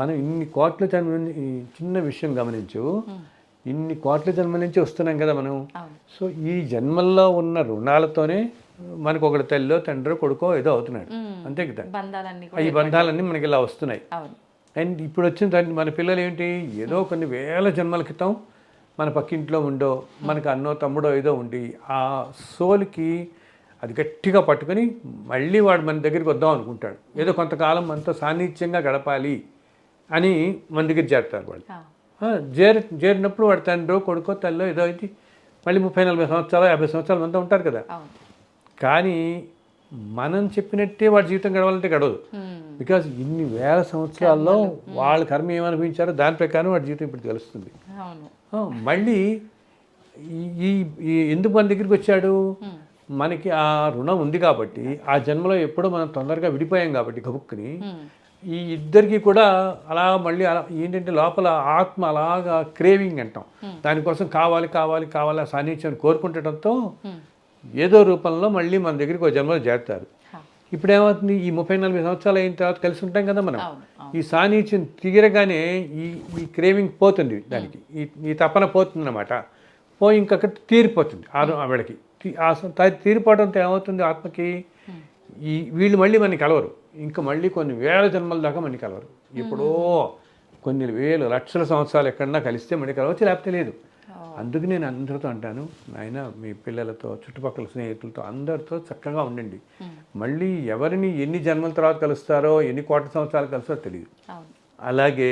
మనం ఇన్ని కోట్ల జన్మ నుంచి, చిన్న విషయం గమనించు, ఇన్ని కోట్ల జన్మల నుంచి వస్తున్నాం కదా మనం. సో ఈ జన్మల్లో ఉన్న రుణాలతోనే మనకు ఒకటి తల్లిలో తండ్రి కొడుకో ఏదో అవుతున్నాడు, అంతే కదా. ఈ బంధాలన్నీ మనకి ఇలా వస్తున్నాయి. అండ్ ఇప్పుడు వచ్చిన మన పిల్లలు ఏంటి, ఏదో కొన్ని వేల జన్మల క్రితం మన పక్కింట్లో ఉండో, మనకు అన్నో తమ్ముడో ఏదో ఉండి ఆ సోల్కి అది గట్టిగా పట్టుకొని మళ్ళీ వాడు మన దగ్గరికి వద్దాం అనుకుంటాడు. ఏదో కొంతకాలం మనతో సాన్నిధ్యంగా గడపాలి అని మన దగ్గర చేరుతారు వాళ్ళు. చేరినప్పుడు వాడు తండ్రో కొడుకో తల్లో ఏదో అయితే మళ్ళీ 30-40 సంవత్సరాలు 50 సంవత్సరాలు మనతో ఉంటారు కదా. కానీ మనం చెప్పినట్టే వాడి జీవితం గడవాలంటే గడవదు. బికాజ్ ఇన్ని వేల సంవత్సరాల్లో వాళ్ళ కర్మ ఏమనిపించారో దాని ప్రకారం వాడి జీవితం ఇప్పుడు తెలుస్తుంది. మళ్ళీ ఈ ఎందుకు మన దగ్గరికి వచ్చాడు, మనకి ఆ రుణం ఉంది కాబట్టి, ఆ జన్మలో ఎప్పుడో మనం తొందరగా విడిపోయాం కాబట్టి గబుక్కుని ఈ ఇద్దరికి కూడా అలా మళ్ళీ అలా ఏంటంటే లోపల ఆత్మ అలాగా క్రేవింగ్ అంటాం, దానికోసం కావాలి కావాలి కావాలి ఆ సాన్నిధ్యం కోరుకుంటడంతో ఏదో రూపంలో మళ్ళీ మన దగ్గరికి ఒక జన్మలో చేరుతారు. ఇప్పుడు ఏమవుతుంది, ఈ 30-40 సంవత్సరాలు అయిన తర్వాత కలిసి ఉంటాం కదా మనం, ఈ సాన్నిధ్యం తీరగానే ఈ క్రేవింగ్ పోతుంది, దానికి ఈ తపన పోతుంది అన్నమాట. పోయి ఇంకొకటి తీరిపోతుంది ఆవిడకి. తీరిపోవడంతో ఏమవుతుంది ఆత్మకి, వీళ్ళు మళ్ళీ మనకి కలవరు, ఇంకా మళ్ళీ కొన్ని వేల జన్మల దాకా మనకి కలవరు. ఎప్పుడో కొన్ని వేలు లక్షల సంవత్సరాలు ఎక్కడన్నా కలిస్తే మళ్ళీ కలవచ్చు, లేకపోతే లేదు. అందుకు నేను అందరితో అంటాను, నాయన మీ పిల్లలతో చుట్టుపక్కల స్నేహితులతో అందరితో చక్కగా ఉండండి. మళ్ళీ ఎవరిని ఎన్ని జన్మల తర్వాత కలుస్తారో, ఎన్ని కోట్ల సంవత్సరాలు కలుస్తారో తెలియదు. అలాగే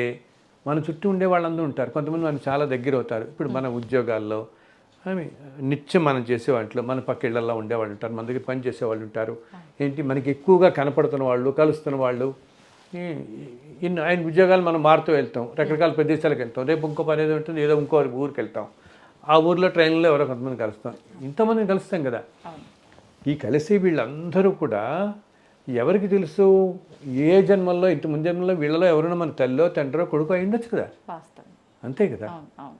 మన చుట్టూ ఉండే వాళ్ళందరూ ఉంటారు, కొంతమంది మనకు చాలా దగ్గర అవుతారు. ఇప్పుడు మన ఉద్యోగాల్లో నిత్యం మనం చేసే వాటిలో మన పక్క ఇళ్లలో ఉండేవాళ్ళు ఉంటారు, మన దగ్గర పని చేసేవాళ్ళు ఉంటారు. ఏంటి మనకి ఎక్కువగా కనపడుతున్న వాళ్ళు, కలుస్తున్న వాళ్ళు. ఆయన ఉద్యోగాలు మనం మారుతూ వెళ్తాం, రకరకాల ప్రదేశాలకు వెళ్తాం. రేపు ఇంకో పని ఏదో ఉంటుంది, ఏదో ఇంకో ఊరికి వెళ్తాం. ఆ ఊర్లో ట్రైన్లో ఎవరో కొంతమంది కలుస్తాం, ఇంతమందిని కలుస్తాం కదా. ఈ కలిసి వీళ్ళందరూ కూడా ఎవరికి తెలుసు, ఏ జన్మల్లో ఇంత ముందు జన్మల్లో వీళ్ళలో ఎవరైనా మన తల్లో తండ్రో కొడుకు అయి ఉండొచ్చు కదా, అంతే కదా.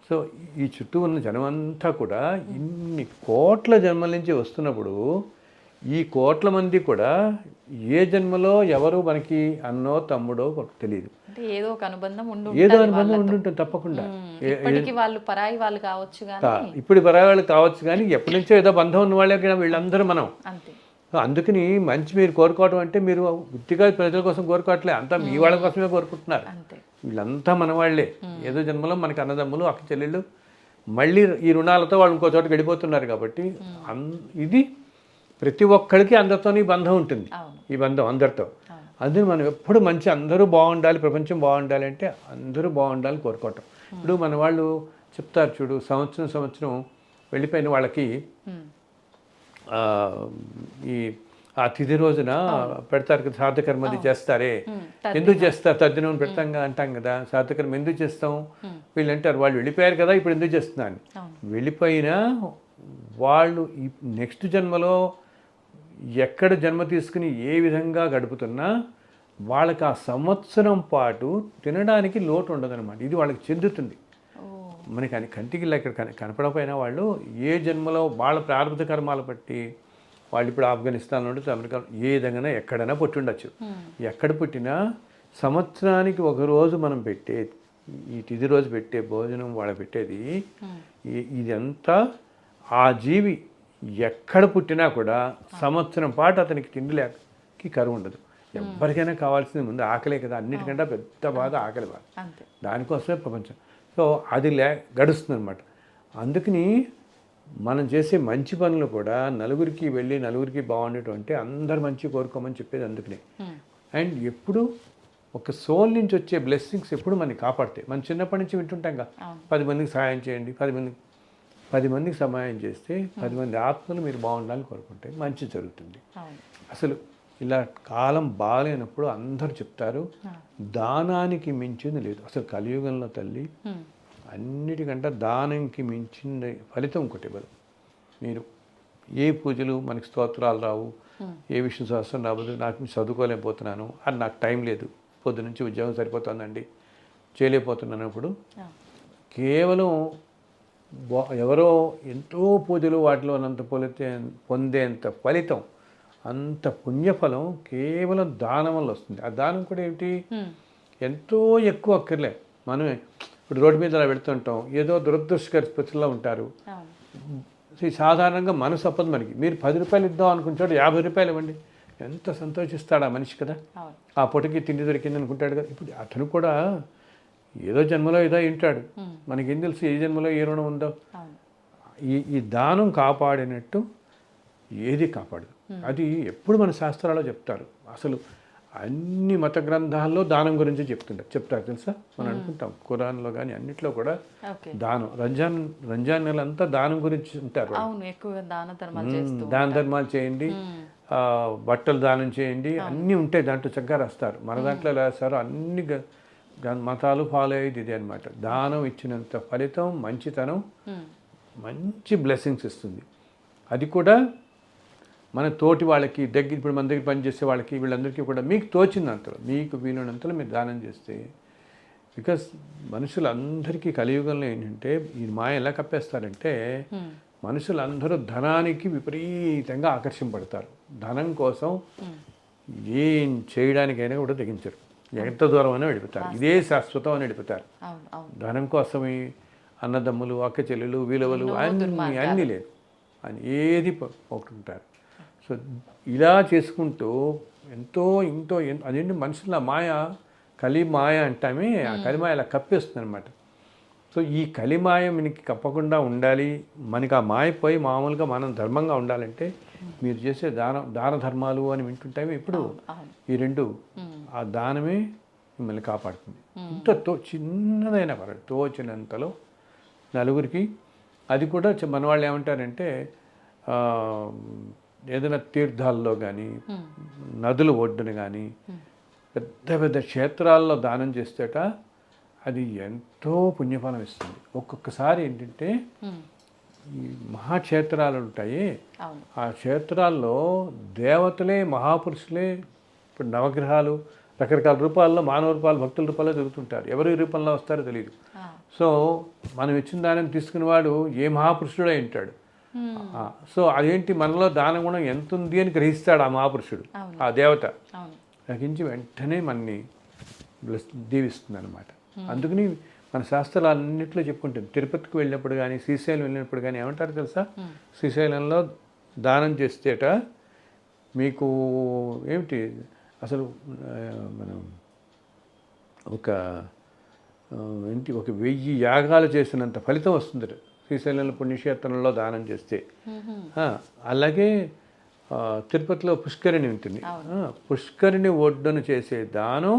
సో ఈ చుట్టూ ఉన్న జనమంతా కూడా ఇన్ని కోట్ల జన్మల నుంచి వస్తున్నప్పుడు ఈ కోట్ల మంది కూడా ఏ జన్మలో ఎవరు మనకి అన్నో తమ్ముడో తెలియదు, ఏదో ఒక అనుబంధం ఉండుంటుంది తప్పకుండా. వాళ్ళు పరాయి వాళ్ళు కావచ్చు, ఇప్పుడు పరాయి వాళ్ళు కావచ్చు, కానీ ఎప్పటి నుంచో ఏదో బంధం ఉన్న వాళ్ళే కదా వీళ్ళందరూ మనం. అందుకని మంచి మీరు కోరుకోవడం అంటే మీరు వృత్తిగా ప్రజల కోసం కోరుకోవట్లే, అంతా మీ వాళ్ళ కోసమే కోరుకుంటున్నారు. వీళ్ళంతా మన వాళ్ళే, ఏదో జన్మలో మనకి అన్నదమ్ములు అక్క చెల్లెళ్ళు, మళ్ళీ ఈ రుణాలతో వాళ్ళు ఇంకో చోటకి వెళ్ళిపోతున్నారు. కాబట్టి ఇది ప్రతి ఒక్కరికి అందరితో ఈ బంధం ఉంటుంది, ఈ బంధం అందరితో. అందుకని మనం ఎప్పుడు మంచి అందరూ బాగుండాలి, ప్రపంచం బాగుండాలి అంటే అందరూ బాగుండాలని కోరుకోవటం. ఇప్పుడు మన వాళ్ళు చెప్తారు చూడు, సంవత్సరం వెళ్ళిపోయిన వాళ్ళకి ఆ తిథి రోజున పెడతారు కదా, శ్రాద్ధకర్మది చేస్తారే. ఎందుకు చేస్తారు, తద్దినం పెడతాం అంటాం కదా, శ్రాద్ధకర్మ ఎందుకు చేస్తాం, వీళ్ళు అంటారు వాళ్ళు వెళ్ళిపోయారు కదా ఇప్పుడు ఎందుకు చేస్తున్నాను. వెళ్ళిపోయినా వాళ్ళు ఈ నెక్స్ట్ జన్మలో ఎక్కడ జన్మ తీసుకుని ఏ విధంగా గడుపుతున్నా వాళ్ళకి ఆ సంవత్సరం పాటు తినడానికి లోటు ఉండదన్నమాట. ఇది వాళ్ళకి చెందుతుంది. మనకి కంటికి ఇక్కడ కనపడకపోయినా వాళ్ళు ఏ జన్మలో వాళ్ళ ప్రారంభ కర్మాలు బట్టి వాళ్ళు ఇప్పుడు ఆఫ్ఘనిస్తాన్ నుండి అమెరికా ఏ విధంగా ఎక్కడైనా పుట్టి ఉండొచ్చు. ఎక్కడ పుట్టినా సంవత్సరానికి ఒకరోజు మనం పెట్టే ఈ తిథి రోజు పెట్టే భోజనం వాళ్ళు పెట్టేది ఇదంతా ఆ జీవి ఎక్కడ పుట్టినా కూడా సంవత్సరం పాటు అతనికి తిండికి కరువు ఉండదు. ఎవరికైనా కావాల్సింది ముందు ఆకలే కదా, అన్నిటికంటే పెద్ద బాధ ఆకలి బాధ, దానికోసమే ప్రపంచం. సో అది గడుస్తుంది అనమాట. అందుకని మనం చేసే మంచి పనులు కూడా నలుగురికి వెళ్ళి నలుగురికి బాగుండేటువంటి అందరు మంచి కోరుకోమని చెప్పేది అందుకనే. అండ్ ఎప్పుడు ఒక సోల్ నుంచి వచ్చే బ్లెస్సింగ్స్ ఎప్పుడు మనకి కాపాడతాయి. మనం చిన్నప్పటి నుంచి వింటుంటాం కదా, 10 మందికి సహాయం చేయండి, 10 మందికి సహాయం చేస్తే 10 మంది ఆత్మలు మీరు బాగుండాలని కోరుకుంటే మంచి జరుగుతుంది. అసలు ఇలా కాలం బాగాలేనప్పుడు అందరూ చెప్తారు దానానికి మించింది లేదు. అసలు కలియుగంలో తల్లి అన్నిటికంటే దానంకి మించిన ఫలితం ఒకటి ఇవ్వదు. మీరు ఏ పూజలు మనకి స్తోత్రాలు రావు, ఏ విష్ణు సహస్రం రావద్దు, నాకు చదువుకోలేకపోతున్నాను, అది నాకు టైం లేదు, పొద్దు నుంచి ఉద్యోగం సరిపోతుందండి, చేయలేకపోతున్నానప్పుడు కేవలం ఎవరో ఎంతో పూజలు వాటిలో అనంత పొందేంత ఫలితం, అంత పుణ్యఫలం కేవలం దానం వల్ల వస్తుంది. ఆ దానం కూడా ఏమిటి, ఎంతో ఎక్కువ అక్కర్లే. మనమే ఇప్పుడు రోడ్డు మీద అలా వెళ్తుంటాం, ఏదో దురదృష్టకర స్థితిలో ఉంటారు. సాధారణంగా మనసు అప్పదు మనకి. మీరు 10 రూపాయలు ఇద్దాం అనుకుంటాడు, 50 రూపాయలు ఇవ్వండి, ఎంత సంతోషిస్తాడు ఆ మనిషి కదా, ఆ పూటకి తిండి దొరికింది అనుకుంటాడు కదా. ఇప్పుడు అతను కూడా ఏదో జన్మలో ఏదో వింటాడు, మనకేం తెలుసు ఏ జన్మలో ఏ రుణం ఉందో. ఈ దానం కాపాడినట్టు ఏది కాపాడదు. అది ఎప్పుడు మన శాస్త్రాల్లో చెప్తారు. అసలు అన్ని మత గ్రంథాల్లో దానం గురించి చెప్తారు తెలుసా. మనం అనుకుంటాం ఖురాన్లో కానీ అన్నిట్లో కూడా దానం, రంజాన్ నెల అంతా దానం గురించి ఉంటారు. దాన ధర్మాలు చేయండి, బట్టలు దానం చేయండి, అన్నీ ఉంటాయి దాంట్లో చక్కగా రాస్తారు. మన దాంట్లో ఎలా రాస్తారో అన్ని మతాలు ఫాలో అయ్యేది ఇది అనమాట. దానం ఇచ్చినంత ఫలితం, మంచితనం, మంచి బ్లెస్సింగ్స్ ఇస్తుంది. అది కూడా మన తోటి వాళ్ళకి దగ్గర ఇప్పుడు మన దగ్గర పనిచేసే వాళ్ళకి వీళ్ళందరికీ కూడా మీకు తోచినంతలో మీకు వీలున్నంతలో మీరు దానం చేస్తే, బికాస్ మనుషులందరికీ కలియుగంలో ఏంటంటే ఈ మాయ ఎలా కప్పేస్తారంటే మనుషులందరూ ధనానికి విపరీతంగా ఆకర్షింపడతారు. ధనం కోసం ఏం చేయడానికైనా కూడా తెగించరు, ఎంత దూరం అయినా వెడిపోతారు, ఇదే శాశ్వతం అని వెడిపోతారు. ధనం కోసమే అన్నదమ్ములు అక్క చెల్లెలు విలువలు అన్నీ లేదు అని ఏది పోతుంటారు. సో ఇలా చేసుకుంటూ ఎంతో అదేంటి మనుషుల మాయ, కలిమాయ అంటామే, ఆ కలిమాయ అలా కప్పేస్తుంది అనమాట. సో ఈ కలిమాయ మనకి కప్పకుండా ఉండాలి, మనకి ఆ మాయ పోయి మామూలుగా మనం ధర్మంగా ఉండాలంటే మీరు చేసే దాన ధర్మాలు అని వింటుంటామే ఇప్పుడు, ఈ రెండు ఆ దానమే మిమ్మల్ని కాపాడుతుంది. ఇంత చిన్నదైనా పర్వాలేదు, తోచినంతలో నలుగురికి. అది కూడా మన వాళ్ళు ఏమంటారంటే ఏదైనా తీర్థాల్లో కానీ నదుల ఒడ్డున కానీ పెద్ద పెద్ద క్షేత్రాల్లో దానం చేస్తేట అది ఎంతో పుణ్యఫలం ఇస్తుంది. ఒక్కొక్కసారి ఏంటంటే ఈ మహాక్షేత్రాలు ఉంటాయి, ఆ క్షేత్రాల్లో దేవతలే మహాపురుషులే ఇప్పుడు నవగ్రహాలు రకరకాల రూపాల్లో మానవ రూపాలు భక్తుల రూపాల్లో తిరుగుతుంటారు, ఎవరి రూపంలో వస్తారో తెలియదు. సో మనం ఇచ్చిన దానం తీసుకునేవాడు ఏ మహాపురుషుడే ఉంటాడు. సో అదేంటి మనలో దాన గుణం ఎంత ఉంది అని గ్రహిస్తాడు ఆ మహాపురుషుడు, ఆ దేవత గ్రహించి వెంటనే మనని దీవిస్తుంది అనమాట. అందుకని మన శాస్త్రాలు అన్నింటిలో చెప్పుకుంటుంది. తిరుపతికి వెళ్ళినప్పుడు కానీ శ్రీశైలం వెళ్ళినప్పుడు కానీ ఏమంటారు తెలుసా, శ్రీశైలంలో దానం చేస్తేట మీకు ఏమిటి అసలు మనం ఒక 1000 యాగాలు చేసినంత ఫలితం వస్తుంది శ్రీశైలంలో పుణ్యక్షేత్రంలో దానం చేస్తే. అలాగే తిరుపతిలో పుష్కరిణి ఉంటుంది, పుష్కరిణి ఒడ్డును చేసే దానం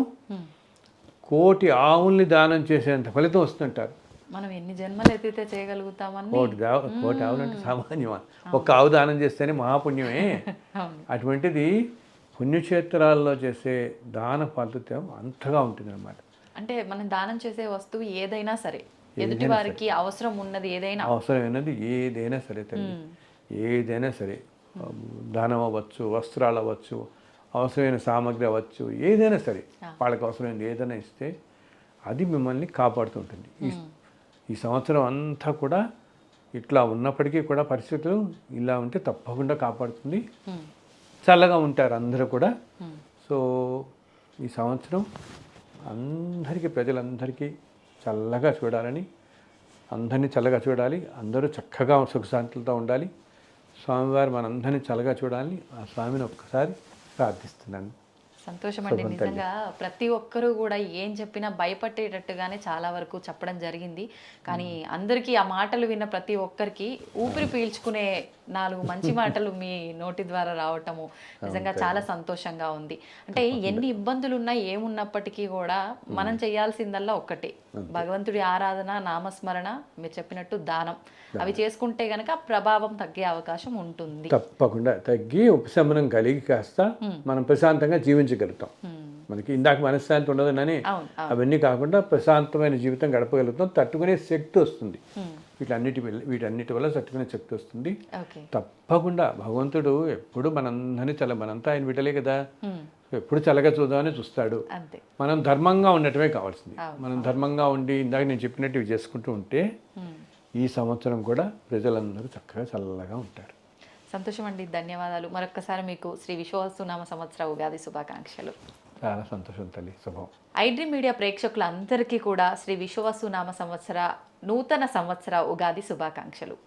1,000,000 ఆవుల్ని దానం చేసేంత ఫలితం వస్తుంటారు. మనం ఎన్ని జన్మలు ఎత్తితే చేయగలుగుతామని. 1,000,000 ఆవులు అంటే సామాన్యమా? ఒక ఆవు దానం చేస్తేనే మహాపుణ్యమే. అటువంటిది పుణ్యక్షేత్రాల్లో చేసే దాన ఫలితం అంతగా ఉంటుంది అనమాట. అంటే మనం దానం చేసే వస్తువు ఏదైనా సరే, ఎదుటి వారికి అవసరం ఉన్నది ఏదైనా సరే తల్లి, ఏదైనా సరే, దానం అవ్వచ్చు, వస్త్రాలు అవ్వచ్చు, అవసరమైన సామాగ్రి అవ్వచ్చు, ఏదైనా సరే వాళ్ళకి అవసరమైనది ఏదైనా ఇస్తే అది మిమ్మల్ని కాపాడుతుంటుంది. ఈ సంవత్సరం అంతా కూడా ఇట్లా ఉన్నప్పటికీ కూడా పరిస్థితులు ఇలా ఉంటే తప్పకుండా కాపాడుతుంది. చల్లగా ఉంటారు అందరూ కూడా. సో ఈ సంవత్సరం అందరికీ, ప్రజలందరికీ చల్లగా చూడాలని, అందరినీ చల్లగా చూడాలి, అందరూ చక్కగా సుఖశాంతులతో ఉండాలి. స్వామివారు మనందరినీ చల్లగా చూడాలని ఆ స్వామిని ఒక్కసారి ప్రార్థిస్తున్నాను. సంతోషం అండి. నిజంగా ప్రతి ఒక్కరూ కూడా ఏం చెప్పినా భయపడేటట్టుగానే చాలా వరకు చెప్పడం జరిగింది. కానీ అందరికీ ఆ మాటలు విన్న ప్రతి ఒక్కరికి ఊపిరి పీల్చుకునే 4 మంచి మాటలు మీ నోటి ద్వారా రావటము నిజంగా చాలా సంతోషంగా ఉంది. అంటే ఎన్ని ఇబ్బందులు ఉన్నా ఏమున్నప్పటికీ కూడా మనం చేయాల్సిందల్లా ఒక్కటే, భగవంతుడి ఆరాధన, నామస్మరణ, మీరు చెప్పినట్టు దానం. అవి చేసుకుంటే గనక ప్రభావం తగ్గే అవకాశం ఉంటుంది. తప్పకుండా తగ్గి ఉపశమనం కలిగి కాస్త మనం ప్రశాంతంగా జీవించగలుగుతాం. మనకి ఇందాక మనశ్శాంతి ఉండదని అవన్నీ కాకుండా ప్రశాంతమైన జీవితం గడపగలుగుతాం. తట్టుకునే శక్తి వస్తుంది, వీటన్నిటి వల్ల తట్టుకునే శక్తి వస్తుంది. తప్పకుండా భగవంతుడు ఎప్పుడు మనంతా ఆయన విటలే కదా, ఎప్పుడు చల్లగా చూద్దామని చూస్తాడు. మనం ధర్మంగా ఉండటమే కావాల్సింది. మనం ధర్మంగా ఉండి ఇందాక నేను చెప్పినట్టు ఇవి చేసుకుంటూ ఉంటే ఈ సంవత్సరం కూడా ప్రజలందరూ చక్కగా చల్లగా ఉంటారు. సంతోషం అండి, ధన్యవాదాలు. మరొక్కసారి మీకు శ్రీ విశ్వవస్తునామ సంవత్సర ఉగాది శుభాకాంక్షలు. చాలా సంతోషం తల్లి, శుభం. ఐడ్రీమ్ మీడియా ప్రేక్షకులందరికీ కూడా శ్రీ విశ్వవస్తునామ సంవత్సర నూతన సంవత్సర ఉగాది శుభాకాంక్షలు.